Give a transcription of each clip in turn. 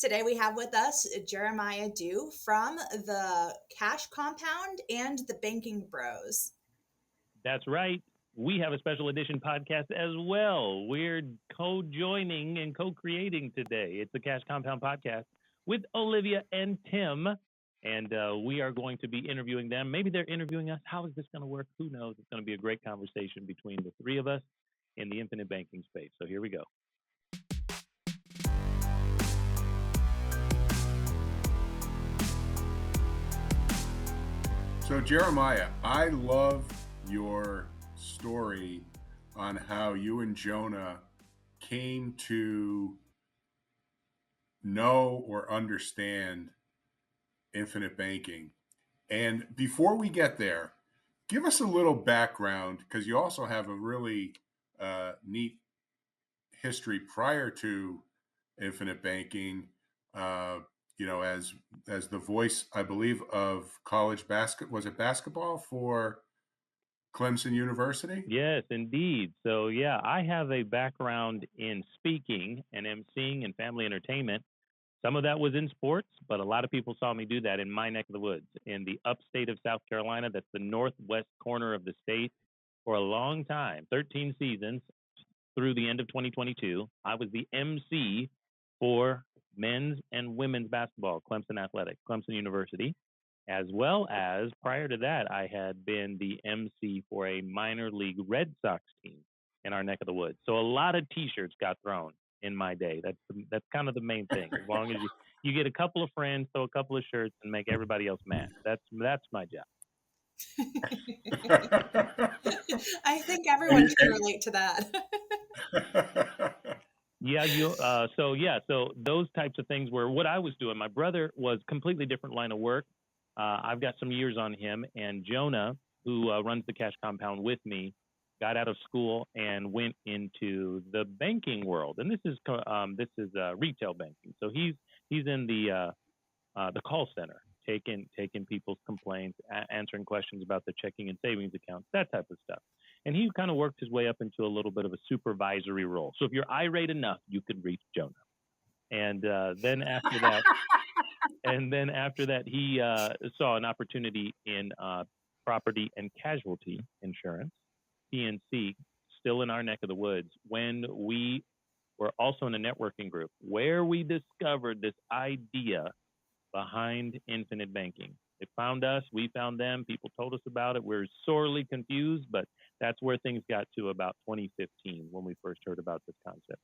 Today we have with us Jeremiah Dew from the Cash Compound and the Banking Bros. That's right. We have a special edition podcast as well. We're co-joining and co-creating today. It's the Cash Compound podcast with Olivia and Tim, and we are going to be interviewing them. Maybe they're interviewing us. How is this going to work? Who knows? It's going to be a great conversation between the three of us in the infinite banking space. So here we go. So Jeremiah, I love your story on how you and Jonah came to know or understand infinite banking. And before we get there, give us a little background, because you also have a really neat history prior to infinite banking. As the voice, I believe, of college basketball for Clemson University? Yes, indeed. So, yeah, I have a background in speaking and emceeing and family entertainment. Some of that was in sports, but a lot of people saw me do that in my neck of the woods, in the upstate of South Carolina. That's the northwest corner of the state. For a long time, 13 seasons through the end of 2022, I was the MC for men's and women's basketball, Clemson Athletic, Clemson University. As well as prior to that, I had been the MC for a minor league Red Sox team in our neck of the woods. So a lot of T-shirts got thrown in my day. That's kind of the main thing. As long as you get a couple of friends, throw a couple of shirts, and make everybody else mad. That's my job. I think everyone can relate to that. Yeah, so those types of things were what I was doing. My brother was completely different line of work. I've got some years on him, and Jonah, who runs the Cash Compound with me, got out of school and went into the banking world. And this is retail banking. So he's in the call center, taking people's complaints, answering questions about the checking and savings accounts, that type of stuff. And he kind of worked his way up into a little bit of a supervisory role. So if you're irate enough, you could reach Jonah. And then after that, he saw an opportunity in property and casualty insurance, PNC, still in our neck of the woods, when we were also in a networking group where we discovered this idea behind infinite banking. They found us, we found them, people told us about it. We're sorely confused, but that's where things got to about 2015 when we first heard about this concept.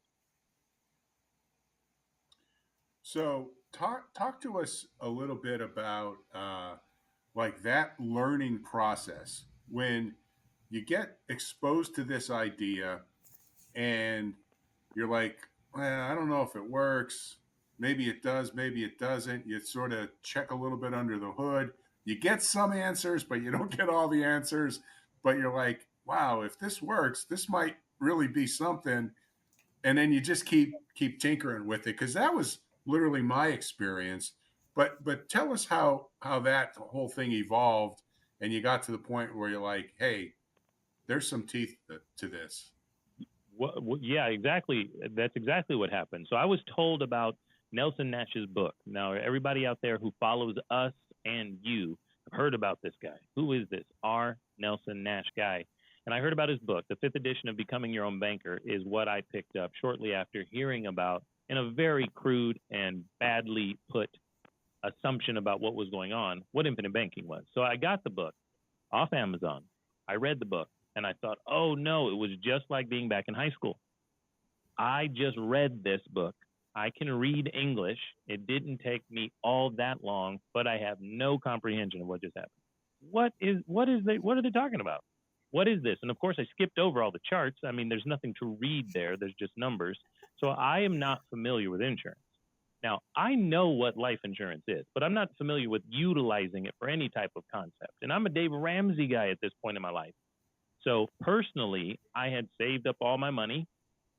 So talk to us a little bit about like that learning process when you get exposed to this idea and you're like, well, I don't know if it works. Maybe it does, maybe it doesn't. You sort of check a little bit under the hood. You get some answers, but you don't get all the answers. But you're like, wow, if this works, this might really be something. And then you just keep tinkering with it, because that was literally my experience. But tell us how that whole thing evolved, and you got to the point where you're like, hey, there's some teeth to this. Yeah, exactly. That's exactly what happened. So I was told about Nelson Nash's book. Now, everybody out there who follows us and you have heard about this guy. Who is this R. Nelson Nash guy? And I heard about his book. The 5th edition of Becoming Your Own Banker is what I picked up shortly after hearing about, in a very crude and badly put assumption about what was going on, what infinite banking was. So I got the book off Amazon. I read the book and I thought, oh no, it was just like being back in high school. I just read this book. I can read English. It didn't take me all that long, but I have no comprehension of what just happened. What are they talking about? What is this? And of course, I skipped over all the charts. I mean, there's nothing to read there. There's just numbers. So I am not familiar with insurance. Now, I know what life insurance is, but I'm not familiar with utilizing it for any type of concept. And I'm a Dave Ramsey guy at this point in my life. So personally, I had saved up all my money,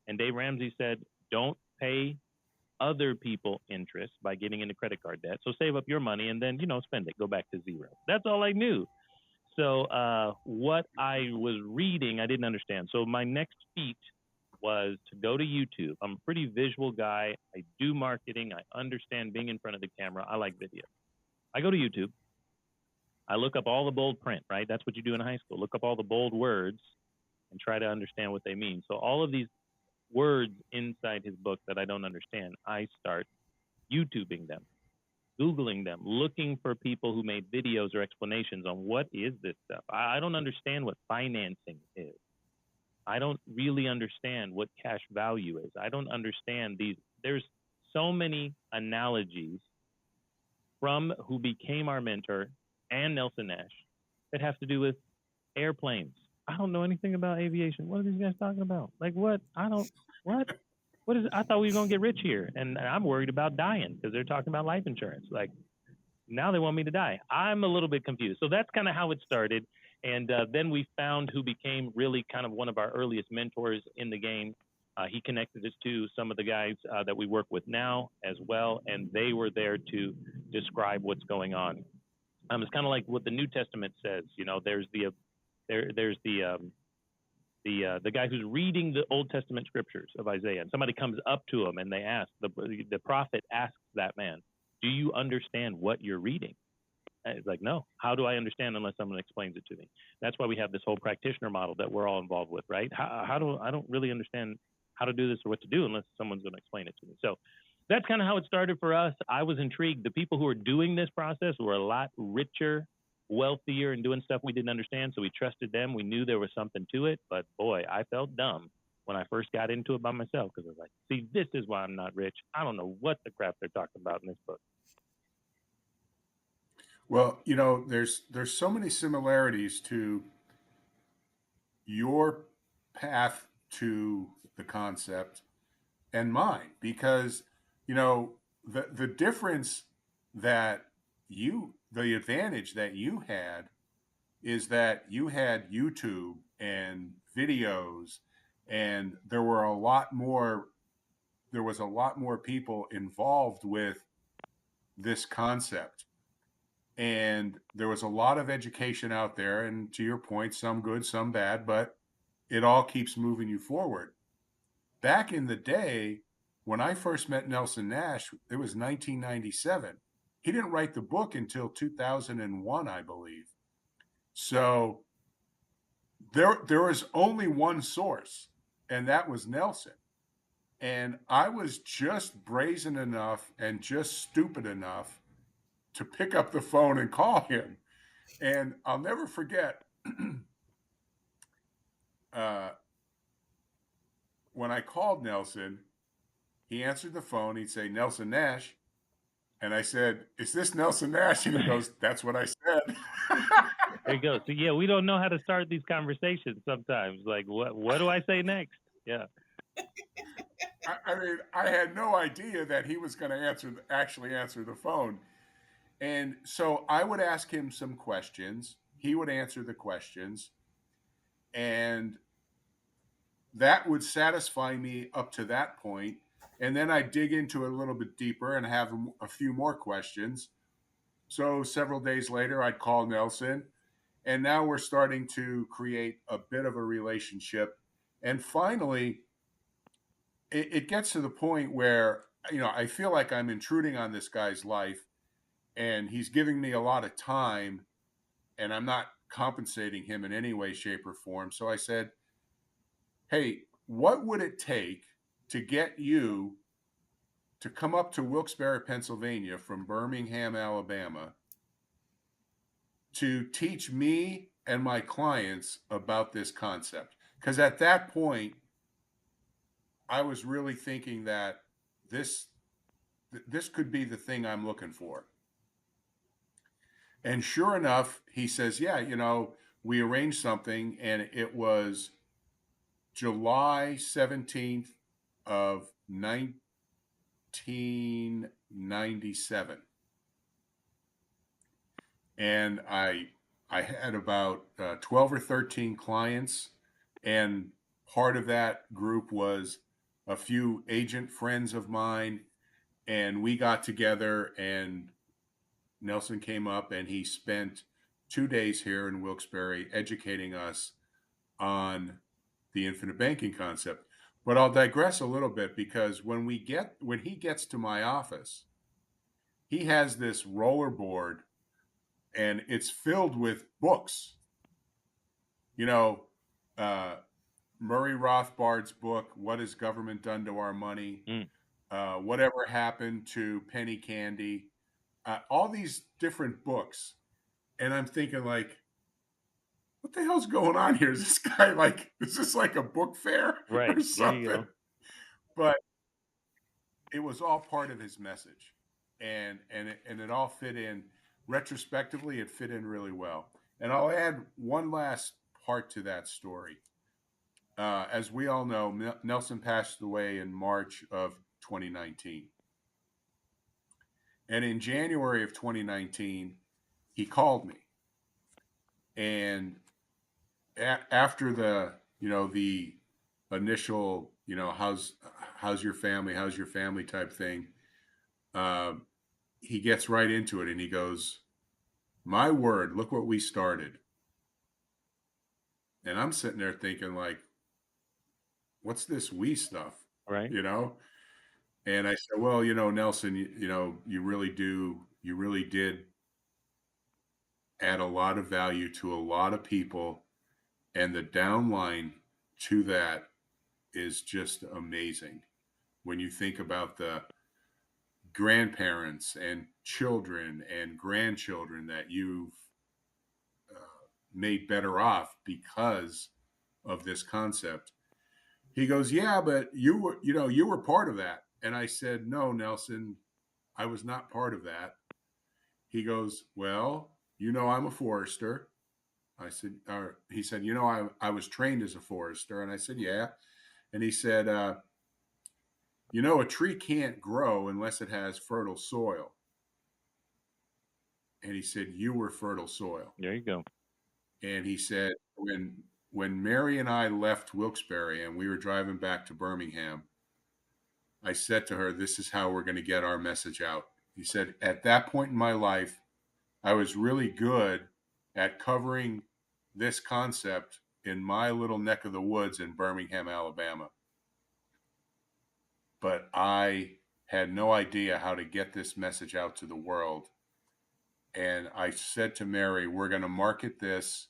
and Dave Ramsey said, don't pay other people interest by getting into credit card debt. So save up your money and then, spend it, go back to zero. That's all I knew. So what I was reading, I didn't understand. So my next feat was to go to YouTube. I'm a pretty visual guy. I do marketing. I understand being in front of the camera. I like video. I go to YouTube. I look up all the bold print, right? That's what you do in high school. Look up all the bold words and try to understand what they mean. So all of these words inside his book that I don't understand, I start YouTubing them, Googling them, looking for people who made videos or explanations on what is this stuff. I don't understand what financing is. I don't really understand what cash value is. I don't understand these. There's so many analogies from who became our mentor and Nelson Nash that have to do with airplanes. I don't know anything about aviation. What are these guys talking about? Like what? What is it? I thought we were going to get rich here. And I'm worried about dying because they're talking about life insurance. Like now they want me to die. I'm a little bit confused. So that's kind of how it started. And then we found who became really kind of one of our earliest mentors in the game. He connected us to some of the guys that we work with now as well, and they were there to describe what's going on. It's kind of like what the New Testament says. You know, there's the guy who's reading the Old Testament scriptures of Isaiah, and somebody comes up to him and they ask, the prophet asks that man, "Do you understand what you're reading?" And it's like, no. How do I understand unless someone explains it to me? That's why we have this whole practitioner model that we're all involved with, right? I don't really understand how to do this or what to do unless someone's going to explain it to me. So that's kind of how it started for us. I was intrigued. The people who were doing this process were a lot richer, wealthier, and doing stuff we didn't understand. So we trusted them. We knew there was something to it. But boy, I felt dumb when I first got into it by myself because I was like, see, this is why I'm not rich. I don't know what the crap they're talking about in this book. Well, you know, there's so many similarities to your path to the concept and mine because, you know, the difference that the advantage that you had is that you had YouTube and videos, and there was a lot more people involved with this concept. And there was a lot of education out there, and to your point, some good, some bad, but it all keeps moving you forward. Back in the day, when I first met Nelson Nash, it was 1997. He didn't write the book until 2001, I believe. So there was only one source, and that was Nelson. And I was just brazen enough and just stupid enough to pick up the phone and call him. And I'll never forget when I called Nelson, he answered the phone. He'd say, "Nelson Nash." And I said, "Is this Nelson Nash?" And he goes, "That's what I said." There you go. So yeah, we don't know how to start these conversations sometimes. Like, what do I say next? Yeah. I mean, I had no idea that he was going to actually answer the phone. And so I would ask him some questions. He would answer the questions. And that would satisfy me up to that point. And then I'd dig into it a little bit deeper and have a few more questions. So several days later, I'd call Nelson. And now we're starting to create a bit of a relationship. And finally, it gets to the point where, you know, I feel like I'm intruding on this guy's life and he's giving me a lot of time and I'm not compensating him in any way, shape, or form. So I said, "Hey, what would it take to get you to come up to Wilkes-Barre, Pennsylvania from Birmingham, Alabama, to teach me and my clients about this concept?" Because at that point, I was really thinking that this could be the thing I'm looking for. And sure enough, he says, "Yeah, you know, we arranged something," and it was July 17th of 1997. And I had about 12 or 13 clients, and part of that group was a few agent friends of mine, and we got together and Nelson came up and he spent 2 days here in Wilkes-Barre educating us on the infinite banking concept. But I'll digress a little bit, because when he gets to my office, he has this rollerboard and it's filled with books. You know, uh, Murray Rothbard's book, "What Has Government Done to Our Money?" Mm, Whatever Happened to Penny Candy? All these different books, and I'm thinking, like, what the hell's going on here? Is this guy like? Is this like a book fair right. or There you something? go. But it was all part of his message, and it all fit in. Retrospectively, it fit in really well. And I'll add one last part to that story. As we all know, Nelson passed away in March of 2019. And in January of 2019, he called me. And after the initial, how's your family type thing, um, he gets right into it and he goes, "My word, look what we started." And I'm sitting there thinking, like, what's this we stuff? Right. You know? And I said, "Well, Nelson, you really did add a lot of value to a lot of people. And the downline to that is just amazing. When you think about the grandparents and children and grandchildren that you've made better off because of this concept." He goes, "Yeah, but you were part of that." And I said, "No, Nelson, I was not part of that." He goes, "Well, I'm a forester." He said, "I was trained as a forester." And I said, "Yeah." And he said, "A tree can't grow unless it has fertile soil." And he said, "You were fertile soil." There you go. And he said, when Mary and I left Wilkes-Barre and we were driving back to Birmingham, I said to her, "This is how we're going to get our message out." He said, "At that point in my life, I was really good at covering this concept in my little neck of the woods in Birmingham, Alabama. But I had no idea how to get this message out to the world. And I said to Mary, we're going to market this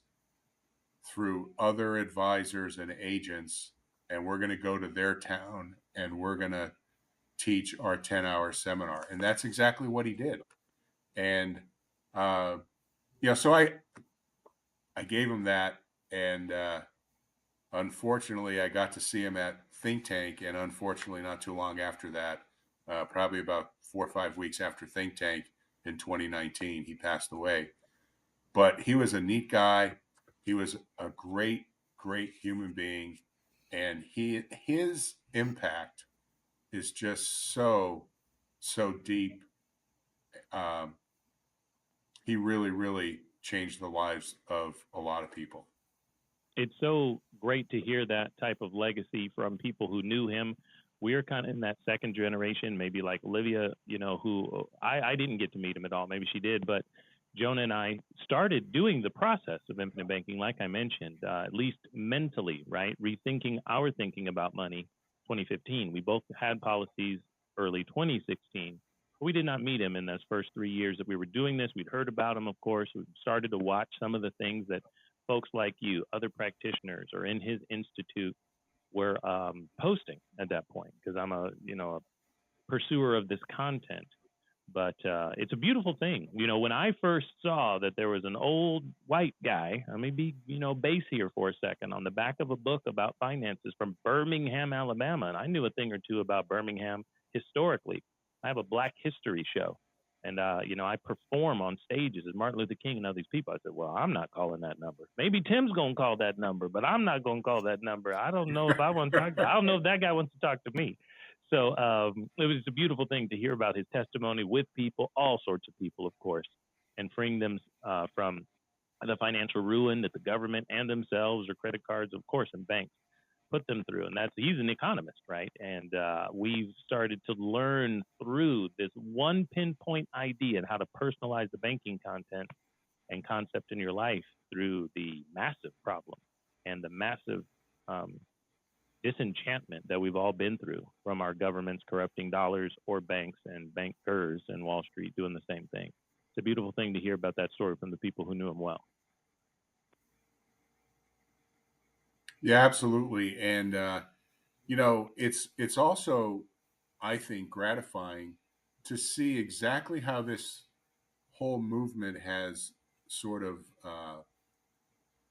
through other advisors and agents, and we're going to go to their town and we're going to teach our 10-hour seminar." And that's exactly what he did. And, so I gave him that. And unfortunately, I got to see him at Think Tank. And unfortunately, not too long after that, probably about 4 or 5 weeks after Think Tank in 2019, he passed away. But he was a neat guy. He was a great, great human being. And his impact is just so, so deep. Um, he really, really changed the lives of a lot of people. It's so great to hear that type of legacy from people who knew him. We're kind of in that second generation, maybe like Olivia, who I didn't get to meet him at all. Maybe she did, but Jonah and I started doing the process of infinite banking, like I mentioned, at least mentally, right? Rethinking our thinking about money. 2015, we both had policies early 2016. We did not meet him in those first 3 years that we were doing this. We'd heard about him, of course. We started to watch some of the things that folks like you, other practitioners, or in his institute were posting at that point, because I'm a pursuer of this content. But it's a beautiful thing. When I first saw that there was an old white guy, let me be, base here for a second, on the back of a book about finances from Birmingham, Alabama, and I knew a thing or two about Birmingham historically. I have a Black History show, and I perform on stages as Martin Luther King and all these people. I said, well, I'm not calling that number. Maybe Tim's gonna call that number, but I'm not gonna call that number. I don't know if I want to talk. I don't know if that guy wants to talk to me. So it was a beautiful thing to hear about his testimony with people, all sorts of people, of course, and freeing them from the financial ruin that the government and themselves, or credit cards, of course, and banks put them through. And he's an economist, right? And we've started to learn through this one pinpoint idea and how to personalize the banking content and concept in your life through the massive problem and the massive disenchantment that we've all been through from our governments corrupting dollars or banks and bankers and Wall Street doing the same thing. It's a beautiful thing to hear about that story from the people who knew him well. Yeah, absolutely. And it's also, I think, gratifying to see exactly how this whole movement has sort of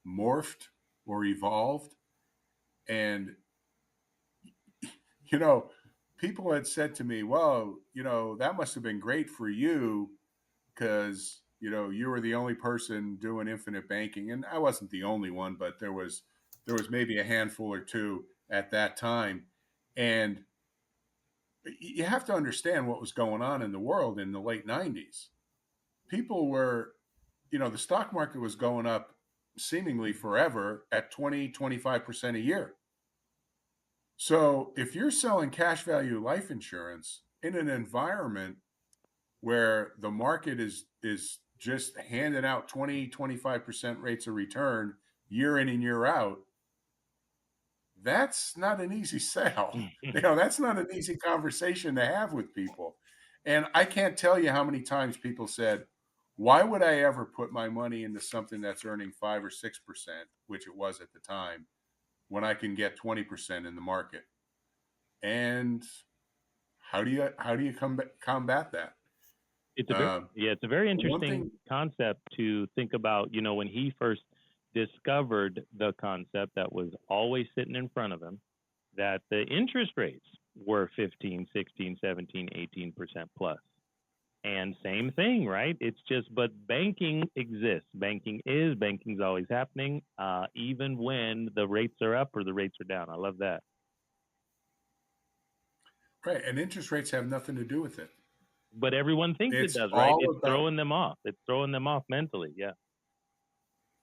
morphed or evolved. And you know, people had said to me, "Well, that must have been great for you because you were the only person doing infinite banking." And I wasn't the only one, but there was maybe a handful or two at that time. And you have to understand what was going on in the world in the late 90s. People were, the stock market was going up seemingly forever at 20-25% a year. So if you're selling cash value life insurance in an environment where the market is just handing out 20-25% rates of return year in and year out, that's not an easy sell. That's not an easy conversation to have with people. And I can't tell you how many times people said, why would I ever put my money into something that's earning 5 or 6%, which it was at the time, when I can get 20% in the market? And how do you combat that? It's a very One interesting thing, concept to think about. When he first discovered the concept that was always sitting in front of him, that the interest rates were 15, 16, 17, 18% plus. And same thing, right? It's just, but banking exists. Banking's always happening, even when the rates are up or the rates are down. I love that. right, and interest rates have nothing to do with it. But everyone thinks it It's does, right? all It's about, throwing them off. It's throwing them off mentally. Yeah.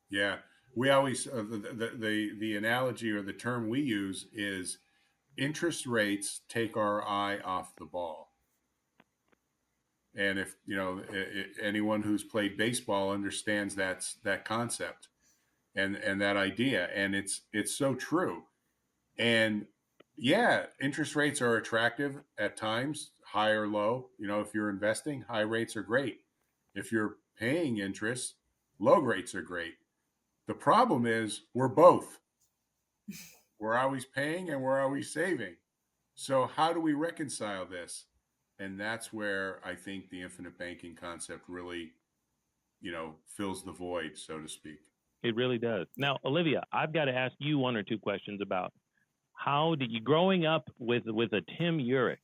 yeah. We always the analogy or the term we use is interest rates take our eye off the ball. And if anyone who's played baseball understands that concept and that idea, and it's so true. And yeah, interest rates are attractive at times, high or low. If you're investing, high rates are great. If you're paying interest, low rates are great. The problem is we're both. We're always paying and we're always saving. So how do we reconcile this? And that's where I think the infinite banking concept really, fills the void, so to speak. It really does. Now, Olivia, I've got to ask you one or two questions about how did you, growing up with a Tim Yurek,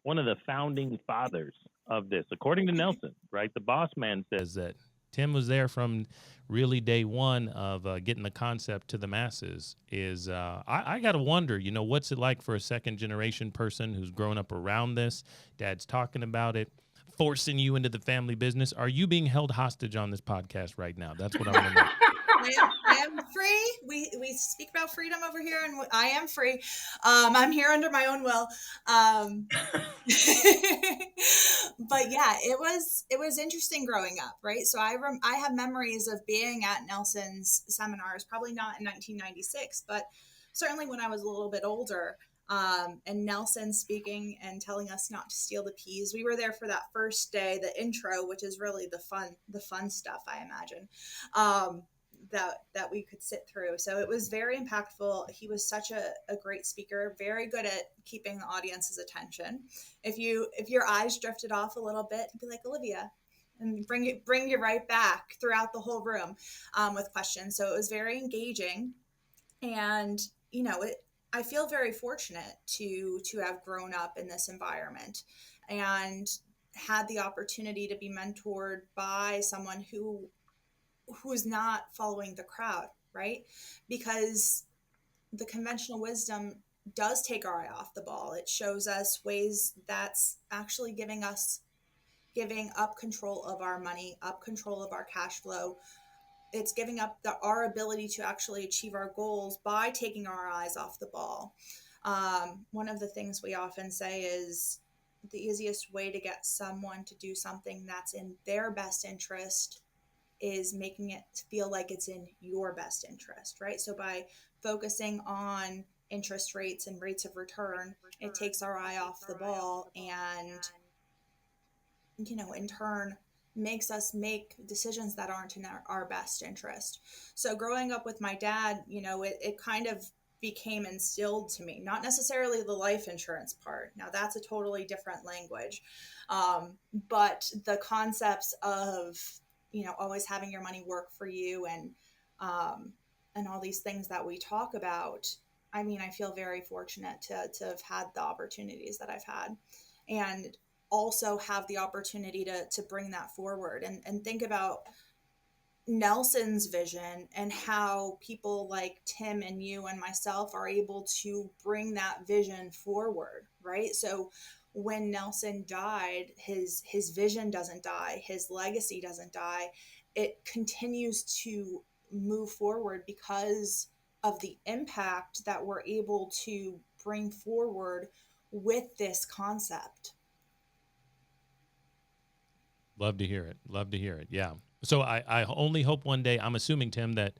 one of the founding fathers of this, according to Nelson, right? The boss man says that Tim was there from really day one of getting the concept to the masses. I got to wonder, what's it like for a second generation person who's grown up around this? Dad's talking about it, forcing you into the family business. Are you being held hostage on this podcast right now? That's what I want to know. I am free. We speak about freedom over here, and I am free. I'm here under my own will. But yeah, it was interesting growing up, right? So I have memories of being at Nelson's seminars, probably not in 1996, but certainly when I was a little bit older. And Nelson speaking and telling us not to steal the peas. We were there for that first day, the intro, which is really the fun stuff, I imagine. That we could sit through. So it was very impactful. He was such a great speaker, very good at keeping the audience's attention. If your eyes drifted off a little bit, he'd be like, Olivia, and bring you right back throughout the whole room with questions. So it was very engaging. And I feel very fortunate to have grown up in this environment and had the opportunity to be mentored by someone who's not following the crowd, right? Because the conventional wisdom does take our eye off the ball. It shows us ways that's actually giving up control of our money, up control of our cash flow. It's giving up our ability to actually achieve our goals by taking our eyes off the ball. One of the things we often say is the easiest way to get someone to do something that's in their best interest is making it feel like it's in your best interest, right? So by focusing on interest rates and rates of return, it takes our eye off the ball, and in turn makes us make decisions that aren't in our best interest. So growing up with my dad, it kind of became instilled to me, not necessarily the life insurance part. Now that's a totally different language. But the concepts of, always having your money work for you, and all these things that we talk about. I mean, I feel very fortunate to have had the opportunities that I've had, and also have the opportunity to bring that forward, and think about Nelson's vision and how people like Tim and you and myself are able to bring that vision forward, right? So when Nelson died, his vision doesn't die, his legacy doesn't die. It continues to move forward because of the impact that we're able to bring forward with this concept. Love to hear it. Love to hear it. Yeah. So I only hope one day, I'm assuming, Tim, that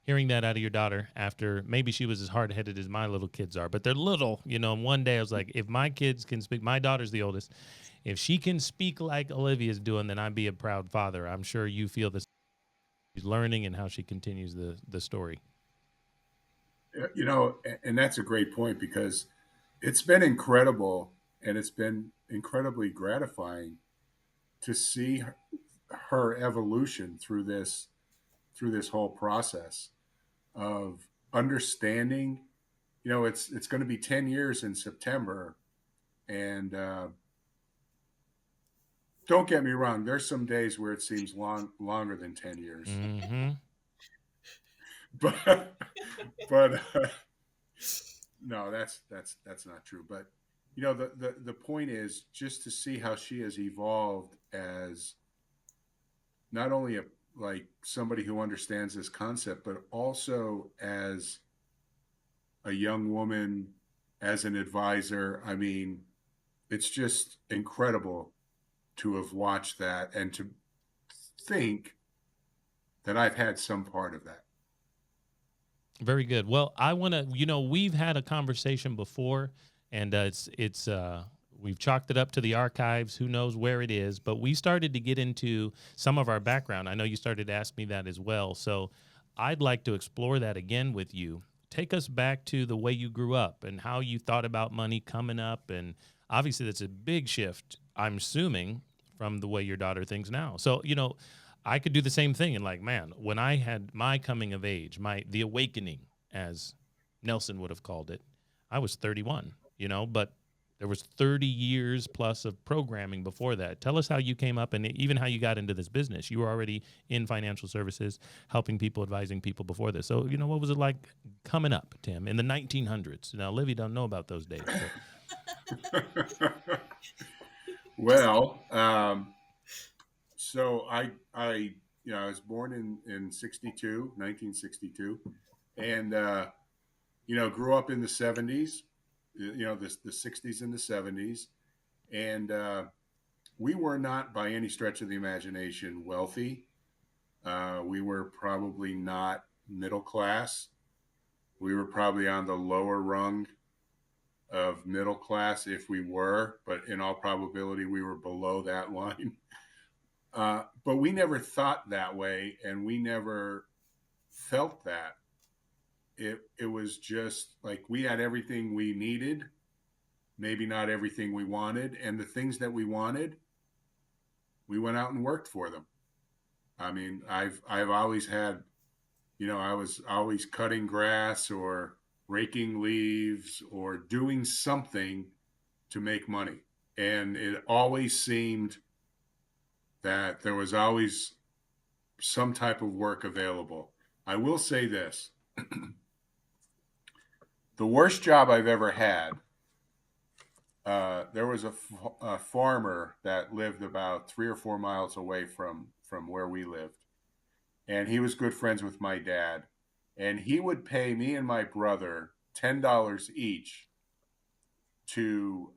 hearing that out of your daughter after maybe she was as hard headed as my little kids are, but they're little, and one day I was like, if my kids can speak, my daughter's the oldest, if she can speak like Olivia's doing, then I'd be a proud father. I'm sure you feel this. She's learning and how she continues the story. And that's a great point, because it's been incredible, and it's been incredibly gratifying to see her evolution through this whole process of understanding. It's going to be 10 years in September, and don't get me wrong, there's some days where it seems longer than 10 years. Mm-hmm. but no, that's not true. But the point is just to see how she has evolved as not only like somebody who understands this concept, but also as a young woman, as an advisor. I mean, it's just incredible to have watched that and to think that I've had some part of that. Very good. Well, I want to, we've had a conversation before, and we've chalked it up to the archives. Who knows where it is? But we started to get into some of our background. I know you started to ask me that as well. So I'd like to explore that again with you. Take us back to the way you grew up and how you thought about money coming up. And obviously that's a big shift, I'm assuming, from the way your daughter thinks now. So, I could do the same thing. And like, man, when I had my coming of age, the awakening, as Nelson would have called it, I was 31, but there was 30 years plus of programming before that. Tell us how you came up and even how you got into this business. You were already in financial services, helping people, advising people before this. So, what was it like coming up, Tim, in the 1900s? Now, Olivia don't know about those days. Well, so I was born in 1962, and grew up in the 70s, the 60s and the 70s, and we were not by any stretch of the imagination wealthy. We were probably not middle class. We were probably on the lower rung of middle class if we were, but in all probability we were below that line. But we never thought that way, and we never felt that. It was just like we had everything we needed, maybe not everything we wanted, and the things that we wanted, we went out and worked for them. I mean, I've always had, I was always cutting grass or raking leaves or doing something to make money, and it always seemed that there was always some type of work available. I will say this. The worst job I've ever had, there was a farmer that lived about 3 or 4 miles away from where we lived. And he was good friends with my dad. And he would pay me and my brother $10 each to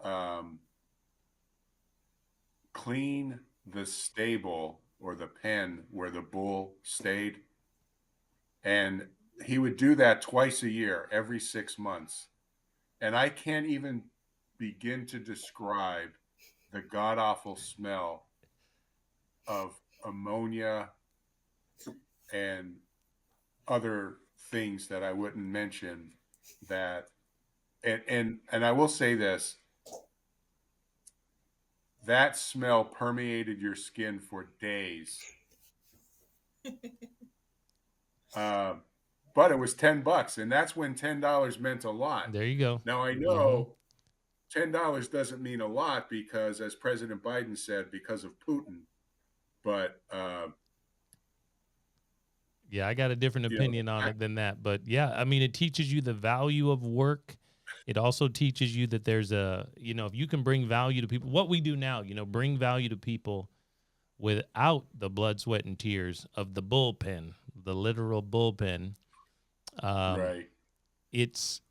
clean the stable or the pen where the bull stayed. And he would do that twice a year, every 6 months. And I can't even begin to describe the god awful smell of ammonia and other things that I wouldn't mention that and I will say this, that smell permeated your skin for days. But it was $10, and that's when $10 meant a lot. There you go. Now I know $10 doesn't mean a lot because, as President Biden said, because of Putin. But yeah, I got a different opinion on it than that. But yeah, I mean, it teaches you the value of work. It also teaches you that there's a, if you can bring value to people, what we do now, bring value to people without the blood, sweat, and tears of the bullpen, the literal bullpen. right. It's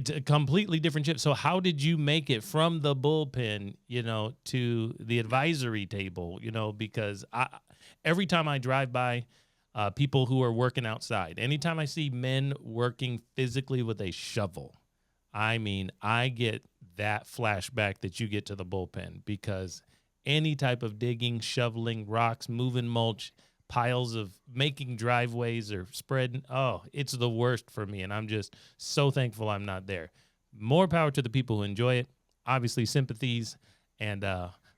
a completely different chip. So how did you make it from the bullpen, to the advisory table, because every time I drive by people who are working outside, anytime I see men working physically with a shovel, I mean, I get that flashback that you get to the bullpen, because any type of digging, shoveling, rocks, moving mulch, piles of making driveways or spreading, it's the worst for me. And I'm just so thankful I'm not there. More power to the people who enjoy it. Obviously, sympathies and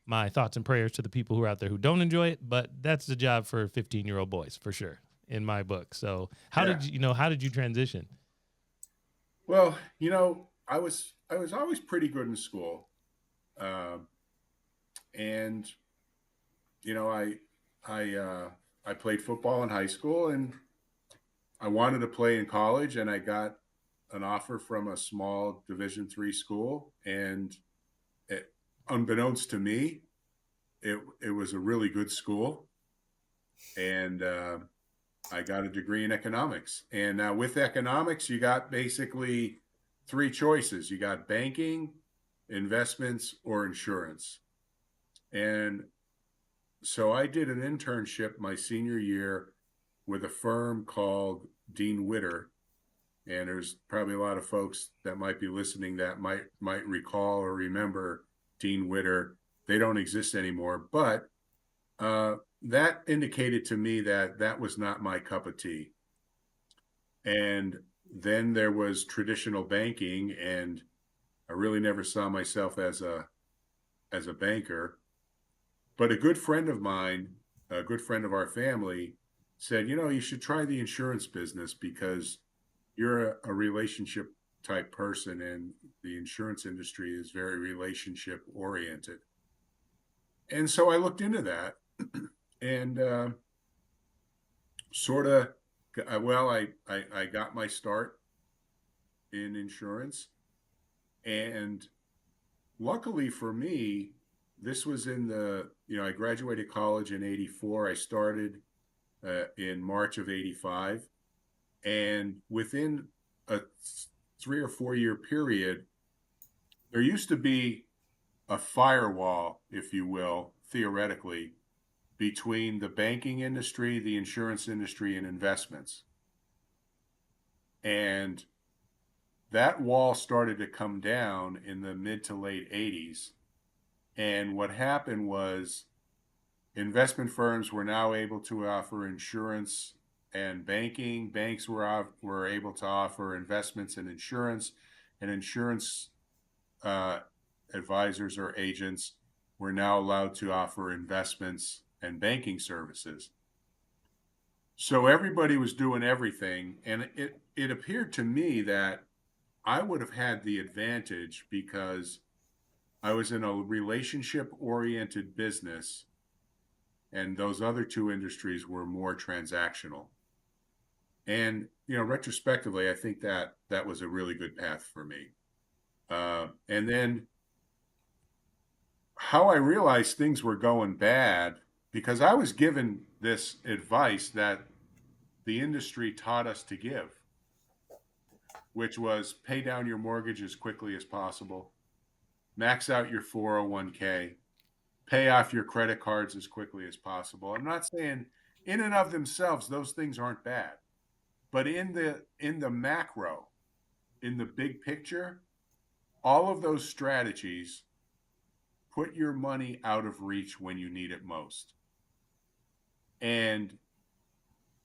my thoughts and prayers to the people who are out there who don't enjoy it. But that's the job for 15-year-old boys, for sure, in my book. So how did you transition? Well, I was always pretty good in school, and I played football in high school, and I wanted to play in college, and I got an offer from a small Division III school, and unbeknownst to me, it was a really good school, and I got a degree in economics. And with economics, you got basically three choices. You got banking, investments, or insurance. And so I did an internship my senior year with a firm called Dean Witter. And there's probably a lot of folks that might be listening that might recall or remember Dean Witter. They don't exist anymore, but that indicated to me that was not my cup of tea. And then there was traditional banking, and I really never saw myself as a banker. But a good friend of mine, a good friend of our family, said, you should try the insurance business because you're a relationship type person, and the insurance industry is very relationship oriented. And so I looked into that, and I got my start in insurance. And luckily for me, this was I graduated college in 84. I started in March of 85. And within a 3 or 4 year period, there used to be a firewall, if you will, theoretically, between the banking industry, the insurance industry, and investments. And that wall started to come down in the mid to late 80s. And what happened was investment firms were now able to offer insurance and banking. Banks were able to offer investments and insurance advisors or agents were now allowed to offer investments and banking services. So everybody was doing everything. And it appeared to me that I would have had the advantage because I was in a relationship-oriented business, and those other two industries were more transactional. And, retrospectively, I think that was a really good path for me. And then how I realized things were going bad, because I was given this advice that the industry taught us to give, which was pay down your mortgage as quickly as possible, max out your 401k, pay off your credit cards as quickly as possible. I'm not saying in and of themselves those things aren't bad, but in the macro, in the big picture, all of those strategies put your money out of reach when you need it most. And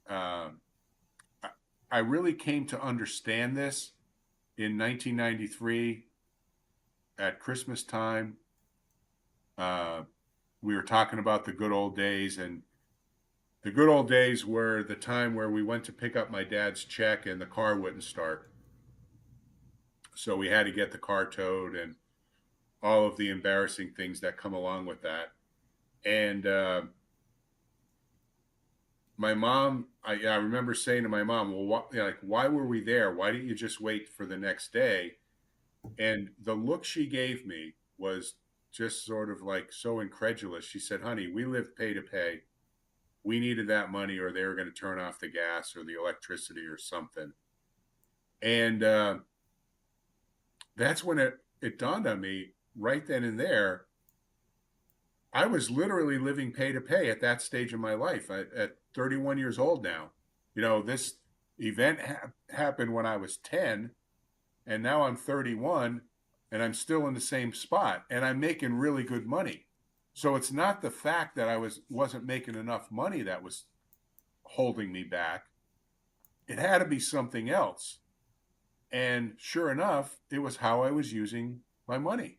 uh, I really came to understand this in 1993 at Christmas time. We were talking about the good old days, and the good old days were the time where we went to pick up my dad's check and the car wouldn't start. So we had to get the car towed and all of the embarrassing things that come along with that. And my mom, I remember saying to my mom, well, why were we there? Why didn't you just wait for the next day? And the look she gave me was just sort of like so incredulous. She said, honey, we lived pay to pay. We needed that money or they were going to turn off the gas or the electricity or something. And that's when it dawned on me right then and there. I was literally living pay to pay at that stage of my life at 31 years old now. This event happened when I was 10, and now I'm 31 and I'm still in the same spot and I'm making really good money. So it's not the fact that I wasn't making enough money that was holding me back. It had to be something else. And sure enough, it was how I was using my money.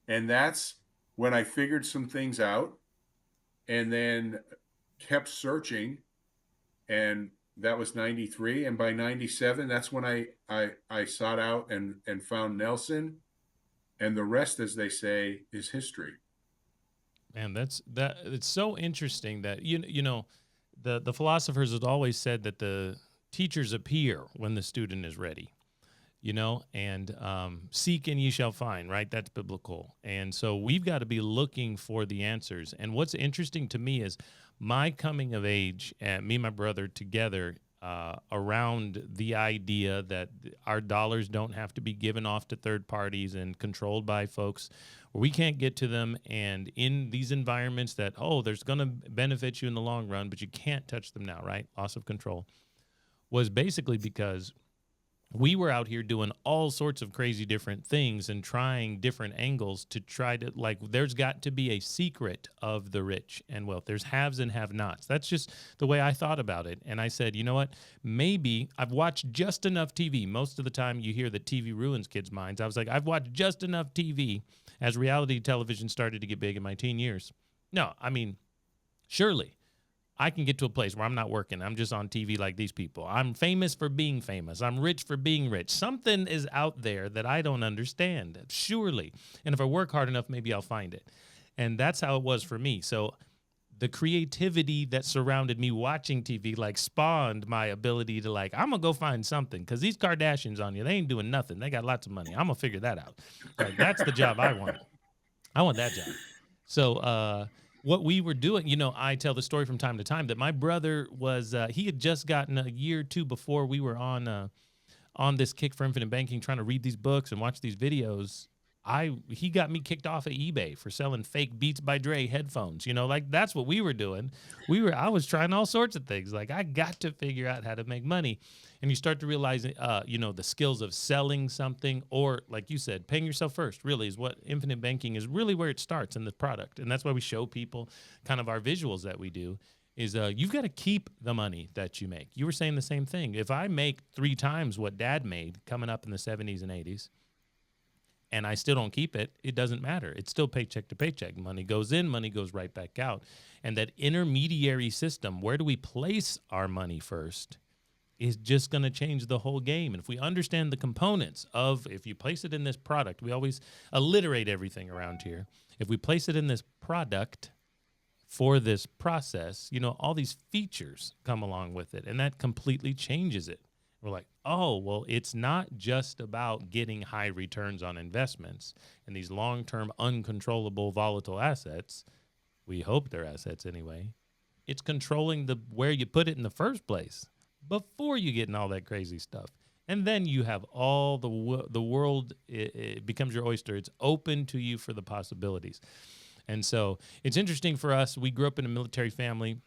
And that's when I figured some things out and then kept searching. And that was 93. And by 97, that's when I sought out and found Nelson. And the rest, as they say, is history. Man, it's so interesting that the philosophers had always said that the teachers appear when the student is ready, and seek and ye shall find, right? That's biblical. And so we've got to be looking for the answers. And what's interesting to me is my coming of age, and me and my brother together, around the idea that our dollars don't have to be given off to third parties and controlled by folks where we can't get to them, and in these environments that, there's going to benefit you in the long run, but you can't touch them now, right? Loss of control was basically because we were out here doing all sorts of crazy different things and trying different angles to try to, there's got to be a secret of the rich and wealth. There's haves and have-nots. That's just the way I thought about it. And I said, you know what? Maybe I've watched just enough TV. Most of the time you hear that TV ruins kids' minds. I was like, I've watched just enough TV as reality television started to get big in my teen years. No, I mean, surely I can get to a place where I'm not working. I'm just on TV like these people. I'm famous for being famous. I'm rich for being rich. Something is out there that I don't understand, surely. And if I work hard enough, maybe I'll find it. And that's how it was for me. So the creativity that surrounded me watching TV spawned my ability to I'm going to go find something, because these Kardashians on you, they ain't doing nothing. They got lots of money. I'm going to figure that out. That's the job I want. I want that job. So, what we were doing, I tell the story from time to time that my brother was, he had just gotten a year or two before we were on this kick for infinite banking, trying to read these books and watch these videos. He got me kicked off of eBay for selling fake Beats by Dre headphones. That's what we were doing. I was trying all sorts of things. I got to figure out how to make money. And you start to realize, the skills of selling something, or like you said, paying yourself first really is what infinite banking is, really where it starts in the product. And that's why we show people kind of our visuals that we do is you've got to keep the money that you make. You were saying the same thing. If I make 3 times what Dad made coming up in the 70s and 80s, and I still don't keep it, it doesn't matter. It's still paycheck to paycheck. Money goes in, money goes right back out. And that intermediary system, where do we place our money first, is just going to change the whole game. And if we understand the components of, if you place it in this product, we always alliterate everything around here. If we place it in this product for this process, all these features come along with it, and that completely changes it. We're like, oh, well, it's not just about getting high returns on investments and these long-term uncontrollable volatile assets. We hope they're assets anyway. It's controlling where you put it in the first place before you get in all that crazy stuff. And then you have all the world, it becomes your oyster. It's open to you for the possibilities. And so it's interesting for us. We grew up in a military family,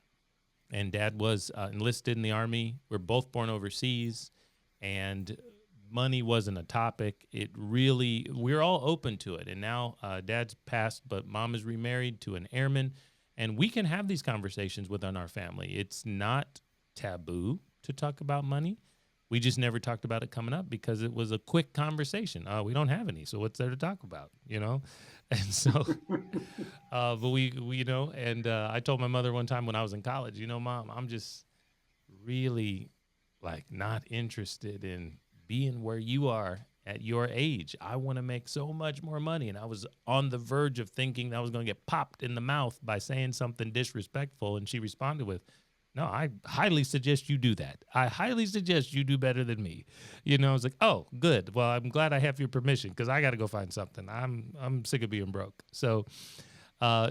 and Dad was enlisted in the Army. We're both born overseas. And money wasn't a topic. It really, we're all open to it. And now dad's passed, but mom is remarried to an airman. And we can have these conversations within our family. It's not taboo to talk about money. We just never talked about it coming up because it was a quick conversation. We don't have any, so what's there to talk about, you know? And so, but we, you know, and I told my mother one time when I was in college, you know, Mom, I'm just really like not interested in being where you are at your age. I want to make so much more money. And I was on the verge of thinking I was going to get popped in the mouth by saying something disrespectful. And she responded with, no, I highly suggest you do that. I highly suggest you do better than me. You know, I was like, oh, good. Well, I'm glad I have your permission because I got to go find something. I'm sick of being broke. So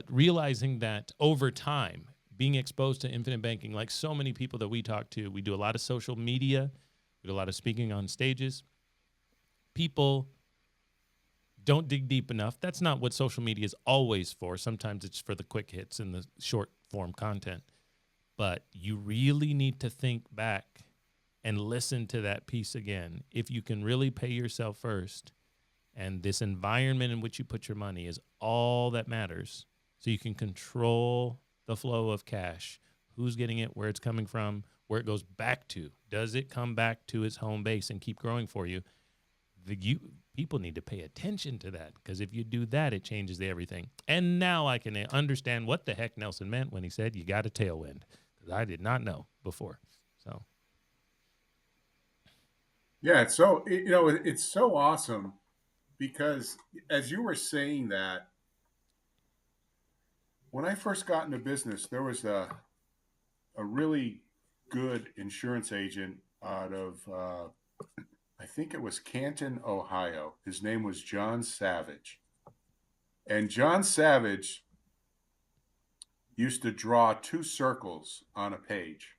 realizing that over time, being exposed to infinite banking, like so many people that we talk to, we do a lot of social media, we do a lot of speaking on stages. People don't dig deep enough. That's not what social media is always for. Sometimes it's for the quick hits and the short form content. But you really need to think back and listen to that piece again. If you can really pay yourself first, and this environment in which you put your money is all that matters, so you can control the flow of cash, who's getting it, where it's coming from, where it goes back to. Does it come back to its home base and keep growing for you? People need to pay attention to that, because if you do that, it changes everything. And now I can understand what the heck Nelson meant when he said you got a tailwind, because I did not know before. So Yeah, it's so it's so awesome because as you were saying that, when I first got into business, there was a really good insurance agent out of I think it was Canton, Ohio. His name was John Savage. And John Savage used to draw two circles on a page,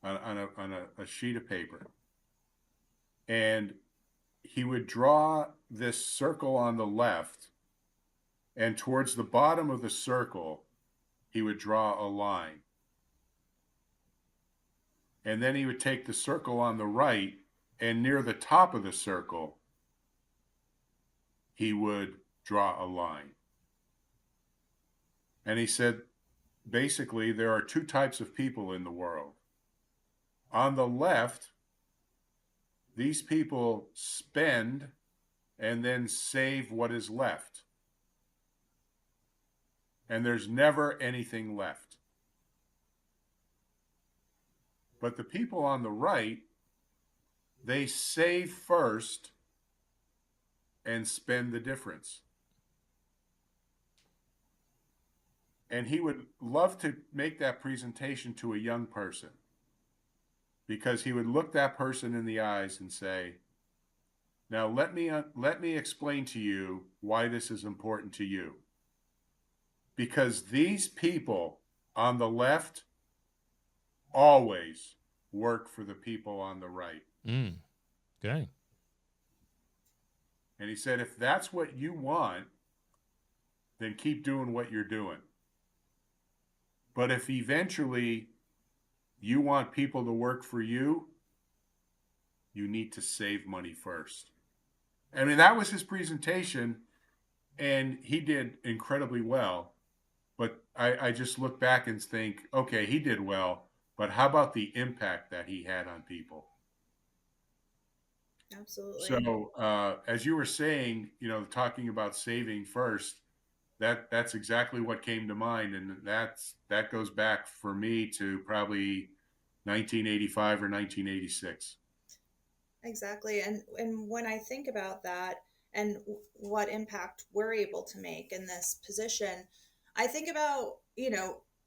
on a sheet of paper. And he would draw this circle on the left, and towards the bottom of the circle, he would draw a line. And then he would take the circle on the right, and near the top of the circle, he would draw a line. And he said, basically, there are two types of people in the world. On the left, these people spend and then save what is left. And there's never anything left. But the people on the right, they save first and spend the difference. And he would love to make that presentation to a young person, because he would look that person in the eyes and say, now let me explain to you why this is important to you. Because these people on the left always work for the people on the right. Okay. And he said, if that's what you want, then keep doing what you're doing. But if eventually you want people to work for you, you need to save money first. I mean, that was his presentation, and he did incredibly well. But I just look back and think, okay, he did well, but how about the impact that he had on people? Absolutely. So as you were saying, talking about saving first, that's exactly what came to mind, and that goes back for me to probably 1985 or 1986. Exactly. And when I think about that and what impact we're able to make in this position, I think about,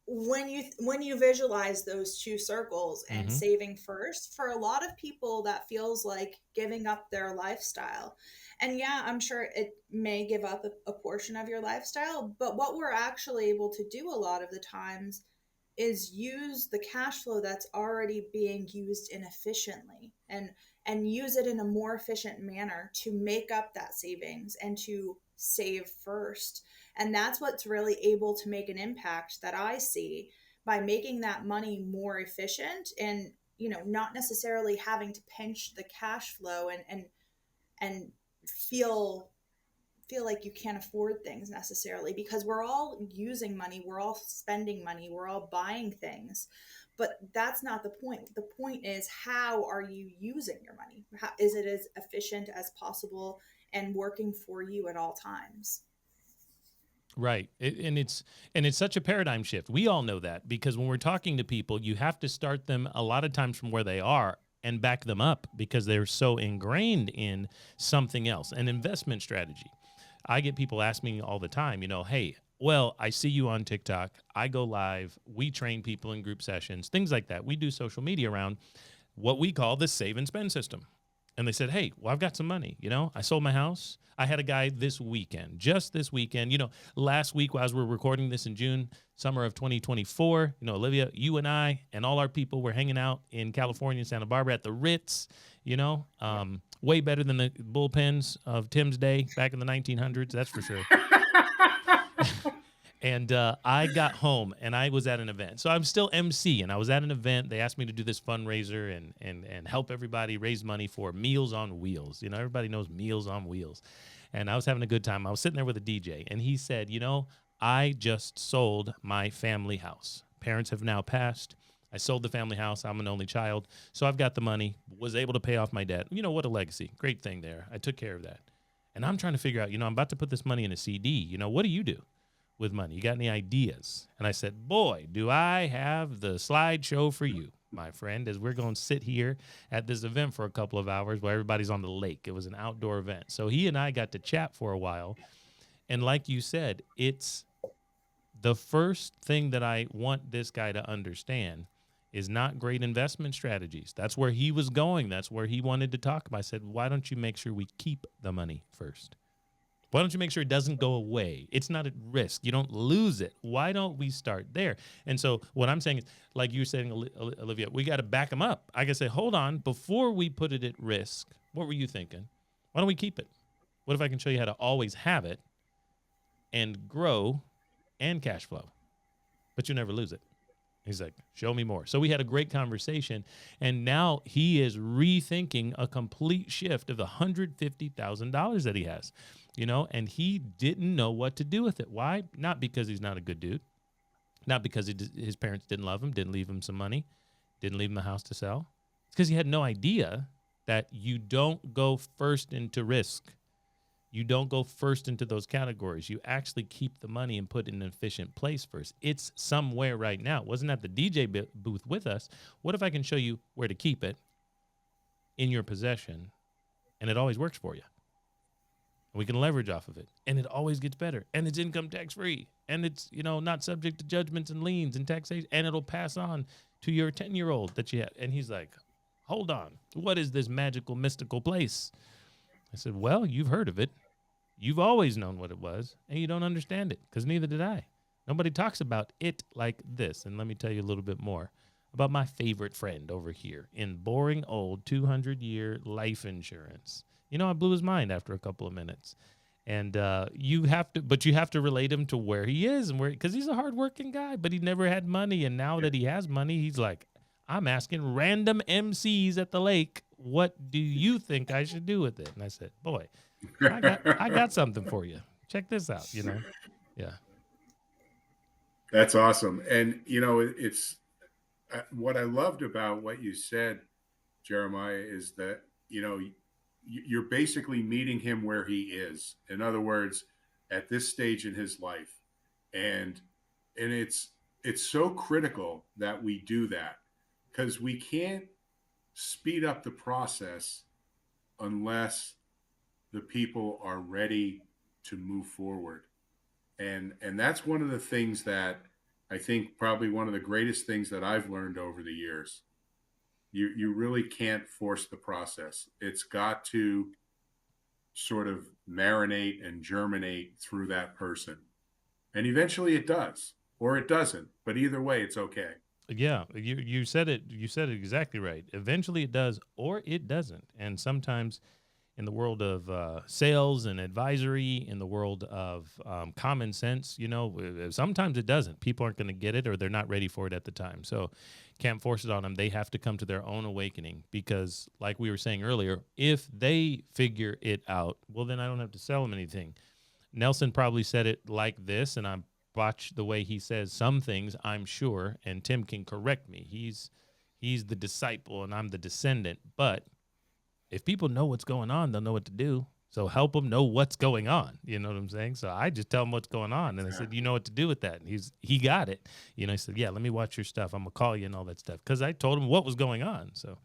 when you visualize those two circles and saving first, for a lot of people that feels like giving up their lifestyle. And yeah, I'm sure it may give up a portion of your lifestyle, but what we're actually able to do a lot of the times is use the cash flow that's already being used inefficiently and use it in a more efficient manner to make up that savings and to save first. And that's what's really able to make an impact that I see by making that money more efficient and not necessarily having to pinch the cash flow and feel like you can't afford things necessarily, because we're all using money, we're all spending money, we're all buying things. But that's not the point. The point is, how are you using your money? How, is it as efficient as possible and working for you at all times? Right. And it's such a paradigm shift. We all know that, because when we're talking to people, you have to start them a lot of times from where they are and back them up, because they're so ingrained in something else, an investment strategy. I get people ask me all the time, hey, well, I see you on TikTok. I go live. We train people in group sessions, things like that. We do social media around what we call the save and spend system. And they said, hey, well, I've got some money. I sold my house. I had a guy just this weekend, last week, as we're recording this in June, summer of 2024, Olivia, you and I and all our people were hanging out in California, Santa Barbara at the Ritz, way better than the bullpens of Tim's day back in the 1900s. That's for sure. And I got home and I was at an event. So I'm still MC, and I was at an event. They asked me to do this fundraiser and help everybody raise money for Meals on Wheels. Everybody knows Meals on Wheels. And I was having a good time. I was sitting there with a DJ, and he said, I just sold my family house. Parents have now passed. I sold the family house. I'm an only child. So I've got the money, was able to pay off my debt. What a legacy. Great thing there. I took care of that. And I'm trying to figure out, I'm about to put this money in a CD. What do you do with money? You got any ideas? And I said, boy, do I have the slideshow for you, my friend, as we're going to sit here at this event for a couple of hours while everybody's on the lake. It was an outdoor event. So he and I got to chat for a while. And like you said, it's the first thing that I want this guy to understand is not great investment strategies. That's where he was going. That's where he wanted to talk about. I said, why don't you make sure we keep the money first? Why don't you make sure it doesn't go away? It's not at risk. You don't lose it. Why don't we start there? And so what I'm saying is, like you were saying, Olivia, we got to back them up. I got to say, hold on, before we put it at risk, what were you thinking? Why don't we keep it? What if I can show you how to always have it and grow and cash flow, but you never lose it? He's like, show me more. So we had a great conversation, and now he is rethinking a complete shift of the $150,000 that he has, and he didn't know what to do with it. Why? Not because he's not a good dude, not because his parents didn't love him, didn't leave him some money, didn't leave him a house to sell. It's because he had no idea that you don't go first into risk. You don't go first into those categories. You actually keep the money and put it in an efficient place first. It's somewhere right now. It wasn't at the DJ booth with us. What if I can show you where to keep it in your possession, and it always works for you? And we can leverage off of it, and it always gets better, and it's income tax free, and it's not subject to judgments and liens and taxation, and it'll pass on to your 10-year-old that you have. And he's like, hold on, what is this magical, mystical place? I said, well, you've heard of it. You've always known what it was, and you don't understand it, because neither did I. Nobody talks about it like this. And let me tell you a little bit more about my favorite friend over here in boring old 200-year life insurance. I blew his mind after a couple of minutes. And you have to relate him to where he is, and because he's a hardworking guy, but he never had money. And now that he has money, he's like, I'm asking random MCs at the lake, what do you think I should do with it? And I said, boy, I got something for you. Check this out, Yeah. That's awesome. And, it's what I loved about what you said, Jeremiah, is that, you're basically meeting him where he is. In other words, at this stage in his life. And it's so critical that we do that, because we can't speed up the process unless the people are ready to move forward. And that's one of the things that I think probably one of the greatest things that I've learned over the years. You really can't force the process. It's got to sort of marinate and germinate through that person. And eventually it does, or it doesn't. But either way, it's okay. Yeah, you said it. You said it exactly right. Eventually it does, or it doesn't. And sometimes in the world of sales and advisory, in the world of common sense, sometimes it doesn't. People aren't going to get it, or they're not ready for it at the time. So can't force it on them. They have to come to their own awakening, because like we were saying earlier, if they figure it out, well, then I don't have to sell them anything. Nelson probably said it like this, and I botched the way he says some things, I'm sure, and Tim can correct me. He's the disciple and I'm the descendant, but if people know what's going on, they'll know what to do. So help them know what's going on. You know what I'm saying? So I just tell them what's going on. And I said, you know what to do with that? And he got it. He said, yeah, let me watch your stuff. I'm going to call you and all that stuff. Because I told him what was going on. So.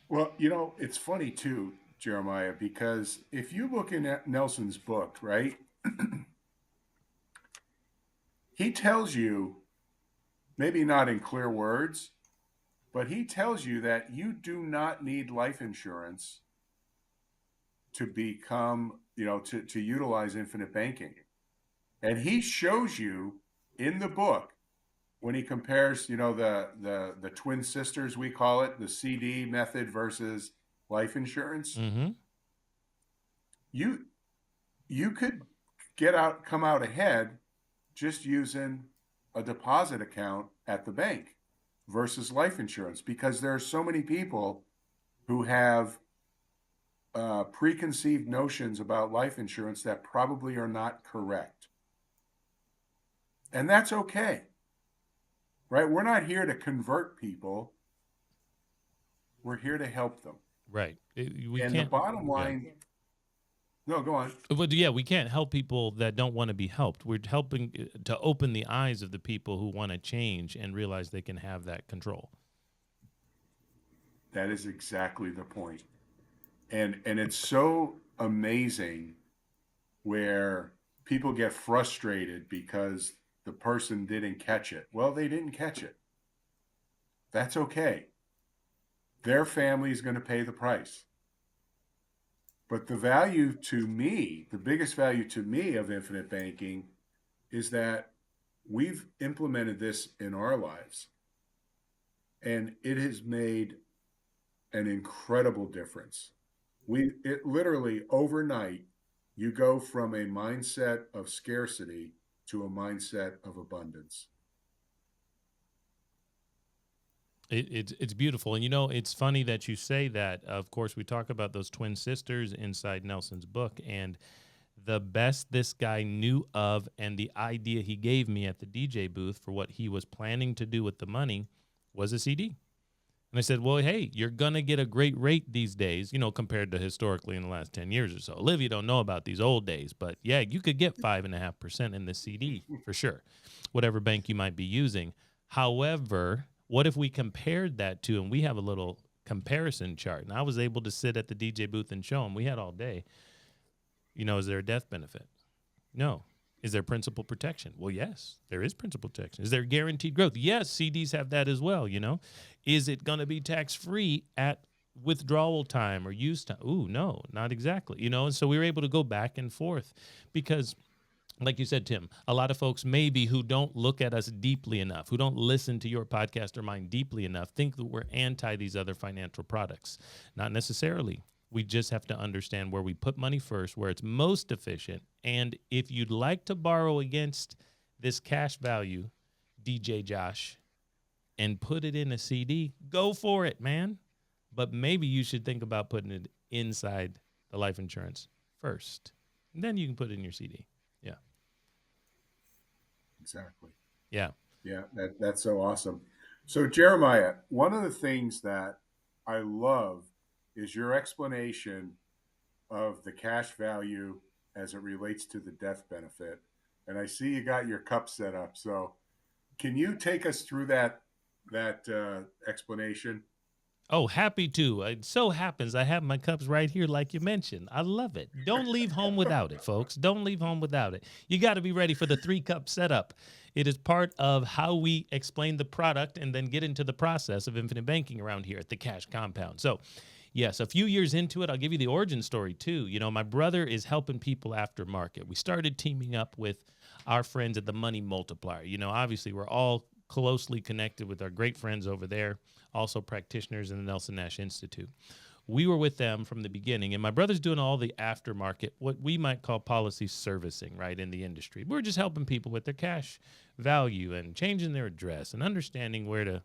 Well, it's funny too, Jeremiah, because if you look in at Nelson's book, right, he tells you, maybe not in clear words, but he tells you that you do not need life insurance to become, to utilize infinite banking. And he shows you in the book, when he compares, the twin sisters, we call it, the CD method versus life insurance, mm-hmm. you could come out ahead just using a deposit account at the bank versus life insurance, because there are so many people who have preconceived notions about life insurance that probably are not correct. And that's okay, right? We're not here to convert people. We're here to help them. Right. The bottom line... Yeah. No, go on. But yeah, we can't help people that don't want to be helped. We're helping to open the eyes of the people who want to change and realize they can have that control. That is exactly the point. And it's so amazing where people get frustrated because the person didn't catch it. Well, they didn't catch it. That's okay. Their family is going to pay the price. But the value to me, the biggest value to me of infinite banking is that we've implemented this in our lives. And it has made an incredible difference. It literally overnight, you go from a mindset of scarcity to a mindset of abundance. It's beautiful. And, it's funny that you say that. Of course, we talk about those twin sisters inside Nelson's book, and the best this guy knew of and the idea he gave me at the DJ booth for what he was planning to do with the money was a CD. And I said, well, hey, you're going to get a great rate these days, compared to historically in the last 10 years or so. Olivia don't know about these old days, but yeah, you could get 5.5% in the CD for sure, whatever bank you might be using. However, what if we compared that to, and we have a little comparison chart, and I was able to sit at the DJ booth and show them, we had all day, is there a death benefit? No. Is there principal protection? Well, yes, there is principal protection. Is there guaranteed growth? Yes, CDs have that as well, Is it going to be tax-free at withdrawal time or use time? Ooh, no, not exactly, And so we were able to go back and forth because, like you said, Tim, a lot of folks maybe who don't look at us deeply enough, who don't listen to your podcast or mine deeply enough, think that we're anti these other financial products. Not necessarily. We just have to understand where we put money first, where it's most efficient. And if you'd like to borrow against this cash value, DJ Josh, and put it in a CD, go for it, man. But maybe you should think about putting it inside the life insurance first. And then you can put it in your CD. Yeah. Exactly. Yeah. Yeah, that's so awesome. So, Jeremiah, one of the things that I love is your explanation of the cash value as it relates to the death benefit. And I see you got your cup set up. So can you take us through that explanation? Oh, happy to. It so happens I have my cups right here like you mentioned. I love it. Don't leave home without it, folks. Don't leave home without it. You got to be ready for the 3-cup setup. It is part of how we explain the product and then get into the process of infinite banking around here at the Cash Compound. So, yes, a few years into it, I'll give you the origin story too. My brother is helping people after market. We started teaming up with our friends at the Money Multiplier. Obviously we're all closely connected with our great friends over there, also practitioners in the Nelson Nash Institute. we were with them from the beginning, and my brother's doing all the aftermarket, what we might call policy servicing, right, in the industry. We're just helping people with their cash value and changing their address and understanding where to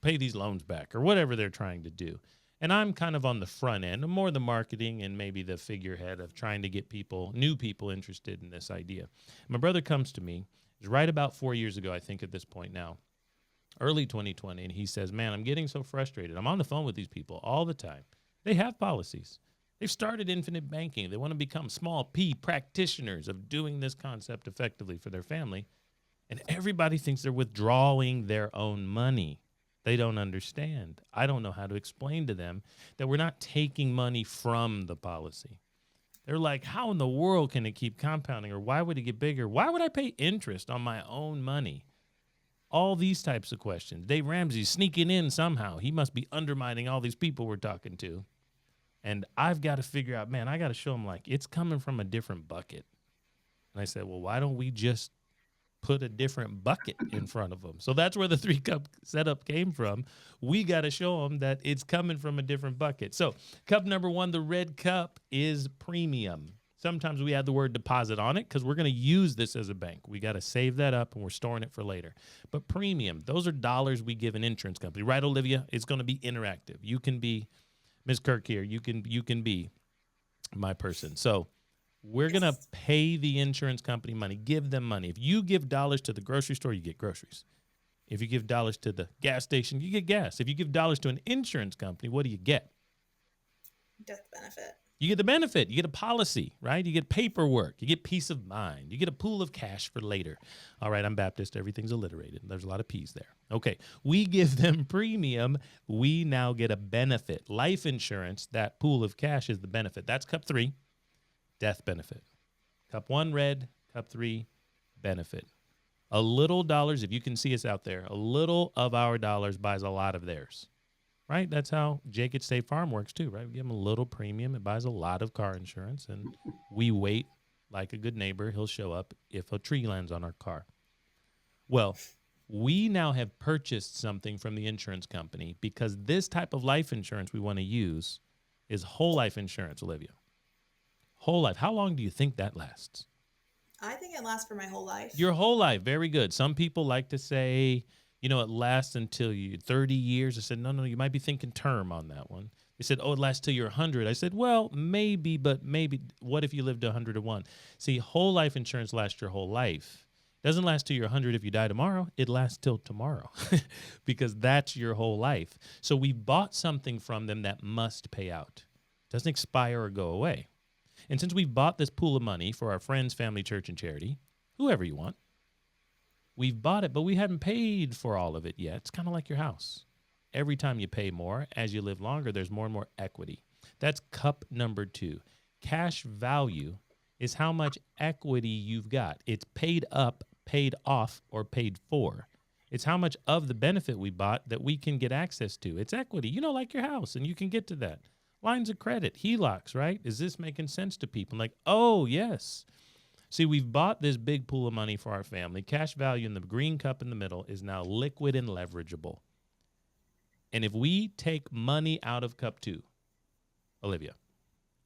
pay these loans back or whatever they're trying to do. And I'm kind of on the front end, more the marketing and maybe the figurehead of trying to get people, new people, interested in this idea. My brother comes to me, it's right about 4 years ago, I think at this point now, early 2020, and he says, man, I'm getting so frustrated. I'm on the phone with these people all the time. They have policies. They've started infinite banking. They want to become small P practitioners of doing this concept effectively for their family. And everybody thinks they're withdrawing their own money. They don't understand. I don't know how to explain to them that we're not taking money from the policy. They're like, how in the world can it keep compounding? Or why would it get bigger? Why would I pay interest on my own money? All these types of questions. Dave Ramsey's sneaking in somehow. He must be undermining all these people we're talking to. And I've got to figure out, man, I got to show them like it's coming from a different bucket. And I said, well, why don't we just put a different bucket in front of them? So that's where the 3-cup setup came from. We got to show them that it's coming from a different bucket. So cup number 1, the red cup, is premium. Sometimes we add the word deposit on it because we're going to use this as a bank. We got to save that up and we're storing it for later. But premium, those are dollars we give an insurance company. Right, Olivia? It's going to be interactive. You can be Ms. Kirk here. You can be my person. So we're going to pay the insurance company money, give them money. If you give dollars to the grocery store, you get groceries. If you give dollars to the gas station, you get gas. If you give dollars to an insurance company, what do you get? Death benefit. You get the benefit. You get a policy, right? You get paperwork. You get peace of mind. You get a pool of cash for later. All right, I'm Baptist. Everything's alliterated. There's a lot of P's there. Okay, we give them premium. We now get a benefit. Life insurance, that pool of cash is the benefit. That's cup 3, death benefit. Cup 1, red. Cup 3, benefit. A little dollars, if you can see us out there, a little of our dollars buys a lot of theirs. Right? That's how Jake at State Farm works too, right? We give him a little premium. It buys a lot of car insurance, and we wait like a good neighbor. He'll show up if a tree lands on our car. Well, we now have purchased something from the insurance company because this type of life insurance we want to use is whole life insurance, Olivia. Whole life. How long do you think that lasts? I think it lasts for my whole life. Your whole life. Very good. Some people like to say, you know, it lasts until you 30 years. I said, no, you might be thinking term on that one. They said, oh, it lasts till you're 100. I said, well, maybe, but maybe. What if you lived to 101? See, whole life insurance lasts your whole life. It doesn't last till you're 100 if you die tomorrow. It lasts till tomorrow because that's your whole life. So we bought something from them that must pay out. It doesn't expire or go away. And since we've bought this pool of money for our friends, family, church, and charity, whoever you want, we've bought it, but we haven't paid for all of it yet. It's kind of like your house. Every time you pay more, as you live longer, there's more and more equity. That's cup number 2. Cash value is how much equity you've got. It's paid up, paid off, or paid for. It's how much of the benefit we bought that we can get access to. It's equity, you know, like your house, and you can get to that. Lines of credit, HELOCs, right? Is this making sense to people? Like, oh, yes. See, we've bought this big pool of money for our family. Cash value in the green cup in the middle is now liquid and leverageable. And if we take money out of cup 2, Olivia,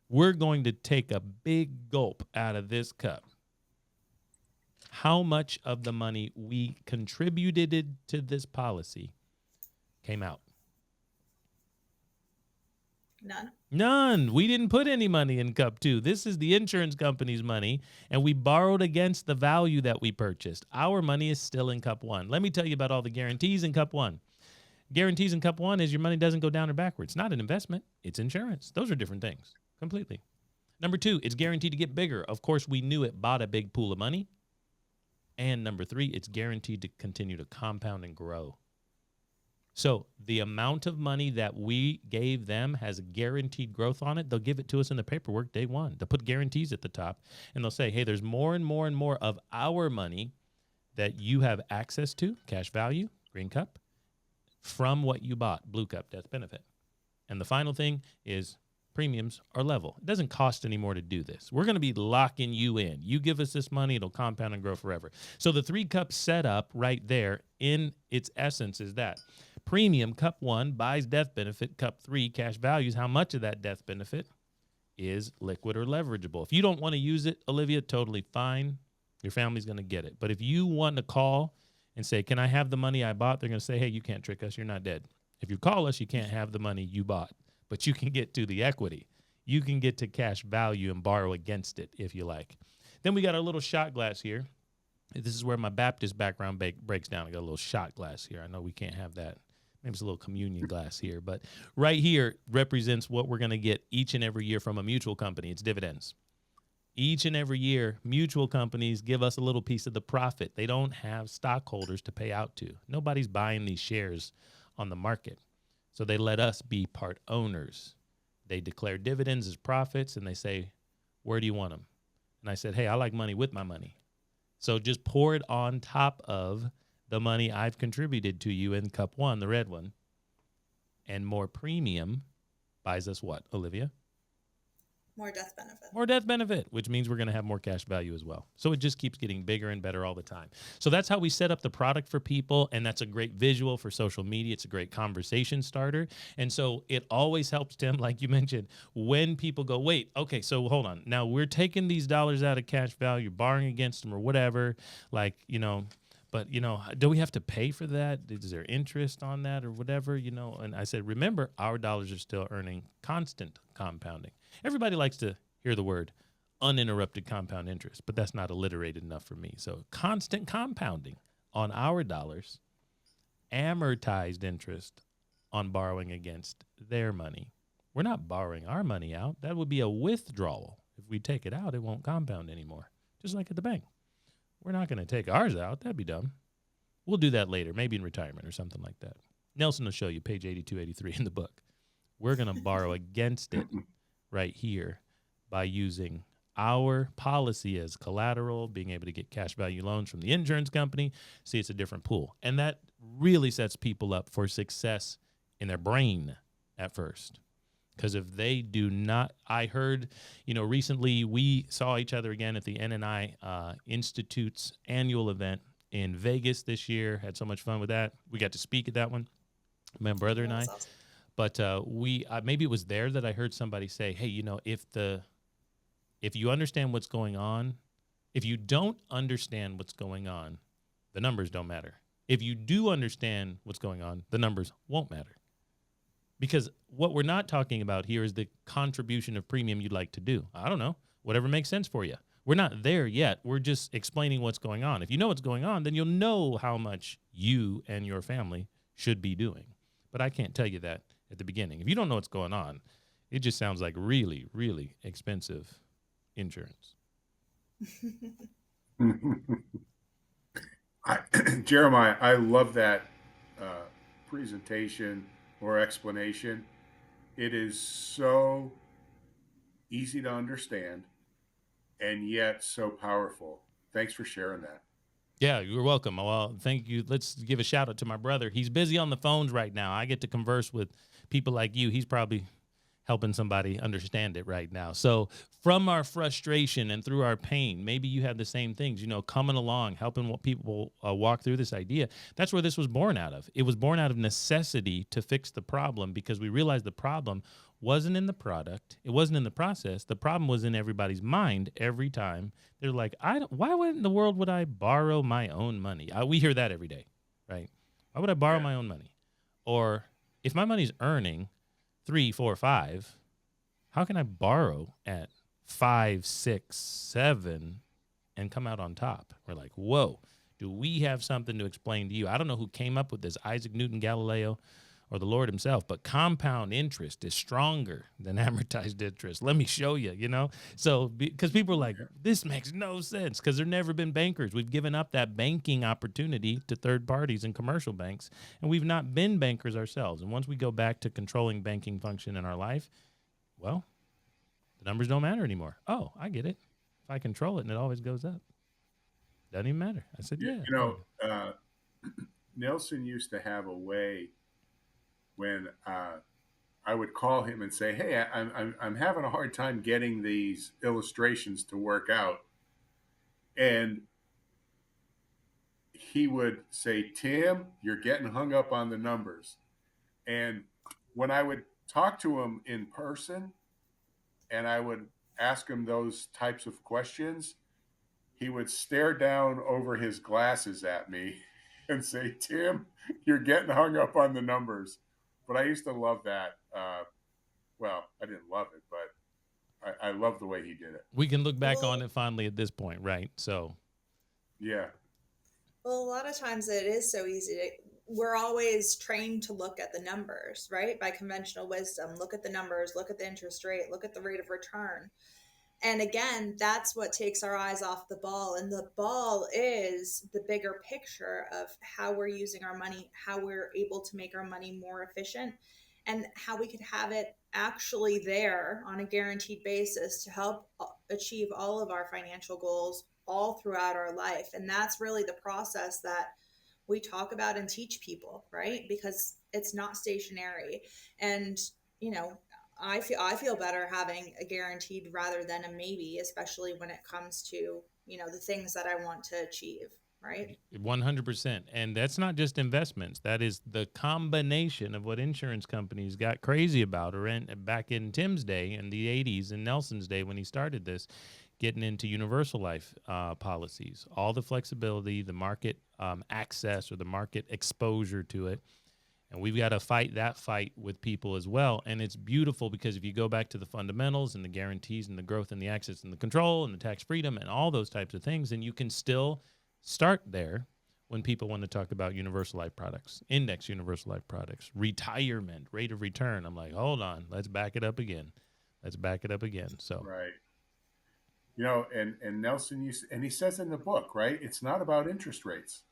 we're going to take a big gulp out of this cup. How much of the money we contributed to this policy came out? None. We didn't put any money in cup 2. This is the insurance company's money, and we borrowed against the value that we purchased. Our money is still in cup 1. Let me tell you about all the guarantees in cup 1. Guarantees in cup 1 is your money doesn't go down or backwards. It's not an investment. It's insurance. Those are different things completely. Number 2, it's guaranteed to get bigger. Of course, we knew it bought a big pool of money. And number 3, it's guaranteed to continue to compound and grow. So the amount of money that we gave them has a guaranteed growth on it. They'll give it to us in the paperwork day one. They'll put guarantees at the top, and they'll say, hey, there's more and more and more of our money that you have access to, cash value, green cup, from what you bought, blue cup, death benefit. And the final thing is premiums are level. It doesn't cost any more to do this. We're going to be locking you in. You give us this money, it'll compound and grow forever. So the 3-cup setup right there in its essence is that Premium, cup 1, buys death benefit. Cup 3, cash values. How much of that death benefit is liquid or leverageable? If you don't want to use it, Olivia, totally fine. Your family's going to get it. But if you want to call and say, can I have the money I bought? They're going to say, hey, you can't trick us. You're not dead. If you call us, you can't have the money you bought, but you can get to the equity. You can get to cash value and borrow against it if you like. Then we got our little shot glass here. This is where my Baptist background breaks down. I got a little shot glass here. I know we can't have that. Maybe it's a little communion glass here, but right here represents what we're going to get each and every year from a mutual company. It's dividends. Each and every year, mutual companies give us a little piece of the profit. They don't have stockholders to pay out to. Nobody's buying these shares on the market. So they let us be part owners. They declare dividends as profits, and they say, where do you want them? And I said, hey, I like money with my money. So just pour it on top of the money I've contributed to you in cup 1, the red one. And more premium buys us what, Olivia? More death benefit. More death benefit, which means we're going to have more cash value as well. So it just keeps getting bigger and better all the time. So that's how we set up the product for people, and that's a great visual for social media. It's a great conversation starter. And so it always helps, Tim, like you mentioned, when people go, wait, okay, so hold on. Now we're taking these dollars out of cash value, borrowing against them or whatever, like, but, do we have to pay for that? Is there interest on that or whatever, And I said, remember, our dollars are still earning constant compounding. Everybody likes to hear the word uninterrupted compound interest, but that's not alliterated enough for me. So constant compounding on our dollars, amortized interest on borrowing against their money. We're not borrowing our money out. That would be a withdrawal. If we take it out, it won't compound anymore, just like at the bank. We're not going to take ours out. That'd be dumb. We'll do that later, maybe in retirement or something like that. Nelson will show you page 82, 83 in the book. We're going to borrow against it right here by using our policy as collateral, being able to get cash value loans from the insurance company. See, it's a different pool. And that really sets people up for success in their brain at first. Because if they do not, I heard, recently we saw each other again at the NNI Institute's annual event in Vegas this year. Had so much fun with that. We got to speak at that one, my brother and I. Awesome. But we maybe it was there that I heard somebody say, hey, if you understand what's going on, if you don't understand what's going on, the numbers don't matter. If you do understand what's going on, the numbers won't matter. Because what we're not talking about here is the contribution of premium you'd like to do. I don't know, whatever makes sense for you. We're not there yet. We're just explaining what's going on. If you know what's going on, then you'll know how much you and your family should be doing. But I can't tell you that at the beginning. If you don't know what's going on, it just sounds like really, really expensive insurance. Jeremiah, I love that presentation or explanation. It is so easy to understand and yet so powerful. Thanks for sharing that. Yeah, you're welcome. Well, thank you. Let's give a shout out to my brother. He's busy on the phones right now. I get to converse with people like you. He's probably helping somebody understand it right now. So from our frustration and through our pain, maybe you have the same things, coming along, helping people walk through this idea. That's where this was born out of. It was born out of necessity to fix the problem because we realized the problem wasn't in the product. It wasn't in the process. The problem was in everybody's mind every time. They're like, why in the world would I borrow my own money? We hear that every day, right? Why would I borrow my own money? Or if my money's earning 3, 4, 5, how can I borrow at 5, 6, 7 and come out on top? We're like, whoa, do we have something to explain to you? I don't know who came up with this, Isaac Newton, Galileo, or the Lord himself, but compound interest is stronger than amortized interest. Let me show you, So because people are like, this makes no sense because there've never been bankers. We've given up that banking opportunity to third parties and commercial banks, and we've not been bankers ourselves. And once we go back to controlling banking function in our life, well, the numbers don't matter anymore. Oh, I get it. If I control it and it always goes up, doesn't even matter. I said, yeah. Nelson used to have a way when I would call him and say, hey, I'm having a hard time getting these illustrations to work out. And he would say, Tim, you're getting hung up on the numbers. And when I would talk to him in person and I would ask him those types of questions, he would stare down over his glasses at me and say, Tim, you're getting hung up on the numbers. But I used to love that. Well, I didn't love it, but I love the way he did it. We can look back on it fondly at this point, right? So, yeah. Well, a lot of times it is so easy to, we're always trained to look at the numbers, right? By conventional wisdom, look at the numbers, look at the interest rate, look at the rate of return. And again, that's what takes our eyes off the ball. And the ball is the bigger picture of how we're using our money, how we're able to make our money more efficient, and how we could have it actually there on a guaranteed basis to help achieve all of our financial goals all throughout our life. And that's really the process that we talk about and teach people, right? Because it's not stationary. And, you know, I feel better having a guaranteed rather than a maybe, especially when it comes to, you know, the things that I want to achieve, right? 100%. And that's not just investments. That is the combination of what insurance companies got crazy about, or back in Tim's day in the 80s and Nelson's day when he started this, getting into universal life policies, all the flexibility, the market access or the market exposure to it. And we've got to fight that fight with people as well. And it's beautiful because if you go back to the fundamentals and the guarantees and the growth and the access and the control and the tax freedom and all those types of things, then you can still start there when people want to talk about universal life products, index universal life products, retirement, rate of return. I'm like, hold on, let's back it up again. So, right. You know, and Nelson, and he says in the book, right, it's not about interest rates.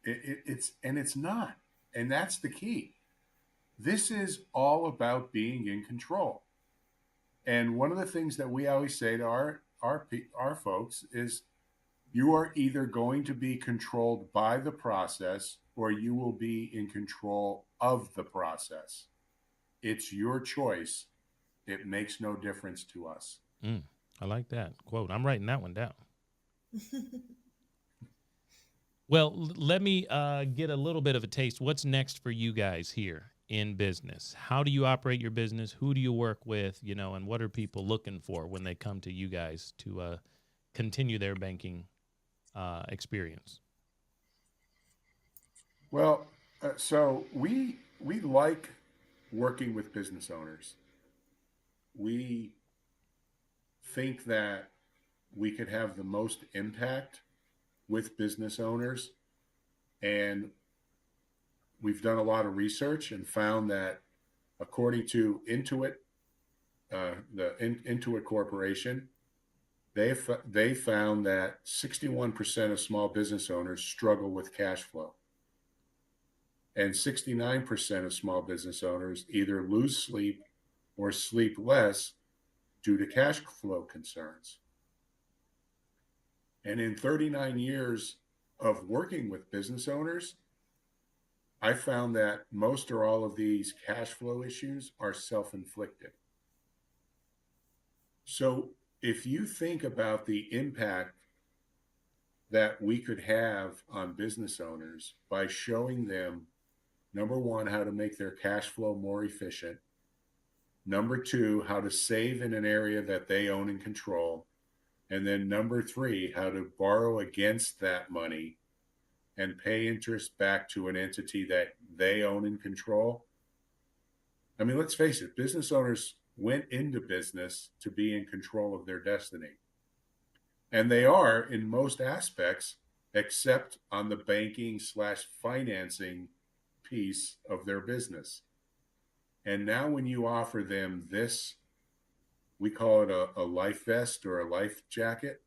It's not. And that's the key. This is all about being in control. And one of the things that we always say to our folks is, you are either going to be controlled by the process or you will be in control of the process. It's your choice. It makes no difference to us. I like that quote. I'm writing that one down. Well, let me get a little bit of a taste. What's next for you guys here in business? How do you operate your business? Who do you work with? You know, and what are people looking for when they come to you guys to continue their banking experience? Well, so we like working with business owners. We think that we could have the most impact with business owners. And we've done a lot of research and found that according to Intuit, the Intuit Corporation, they found that 61% of small business owners struggle with cash flow. And 69% of small business owners either lose sleep or sleep less due to cash flow concerns. And in 39 years of working with business owners, I found that most or all of these cash flow issues are self-inflicted. So if you think about the impact that we could have on business owners by showing them, number one, how to make their cash flow more efficient. Number two, how to save in an area that they own and control. And then number three, how to borrow against that money and pay interest back to an entity that they own and control. I mean, let's face it, business owners went into business to be in control of their destiny. And they are in most aspects, except on the banking/financing piece of their business. And now when you offer them this, we call it a life vest or a life jacket,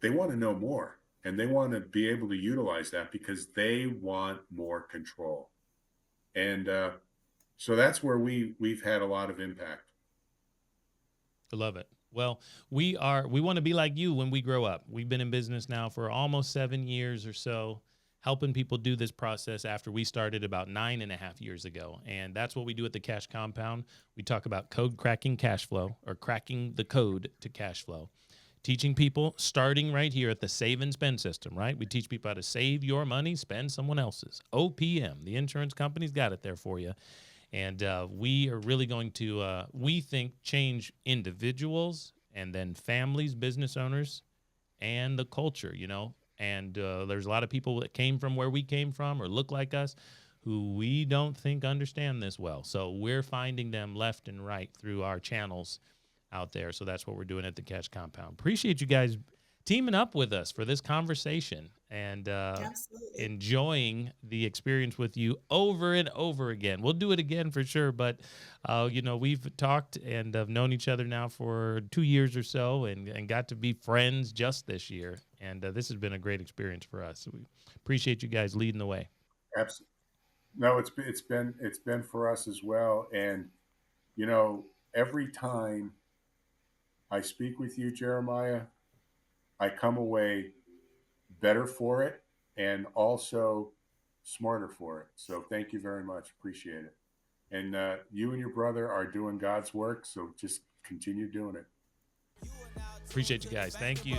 they want to know more and they want to be able to utilize that because they want more control. And so that's where we've had a lot of impact. I love it. Well, we want to be like you when we grow up. We've been in business now for almost 7 years or so, helping people do this process after we started about 9.5 years ago. And that's what we do at the Cash Compound. We talk about code cracking cash flow, or cracking the code to cash flow, teaching people, starting right here at the save and spend system, right? We teach people how to save your money, spend someone else's. OPM, the insurance company's got it there for you. And we are really going to, we think, change individuals and then families, business owners, and the culture, you know. And there's a lot of people that came from where we came from or look like us who we don't think understand this well. So we're finding them left and right through our channels out there. So that's what we're doing at the Catch Compound. Appreciate you guys teaming up with us for this conversation and enjoying the experience with you over and over again. We'll do it again for sure. But, you know, we've talked and have known each other now for 2 years or so and got to be friends just this year. And this has been a great experience for us. So we appreciate you guys leading the way. Absolutely. No, it's been for us as well. And, you know, every time I speak with you, Jeremiah, I come away better for it and also smarter for it. So thank you very much. Appreciate it. And you and your brother are doing God's work. So just continue doing it. Appreciate you guys. Thank you.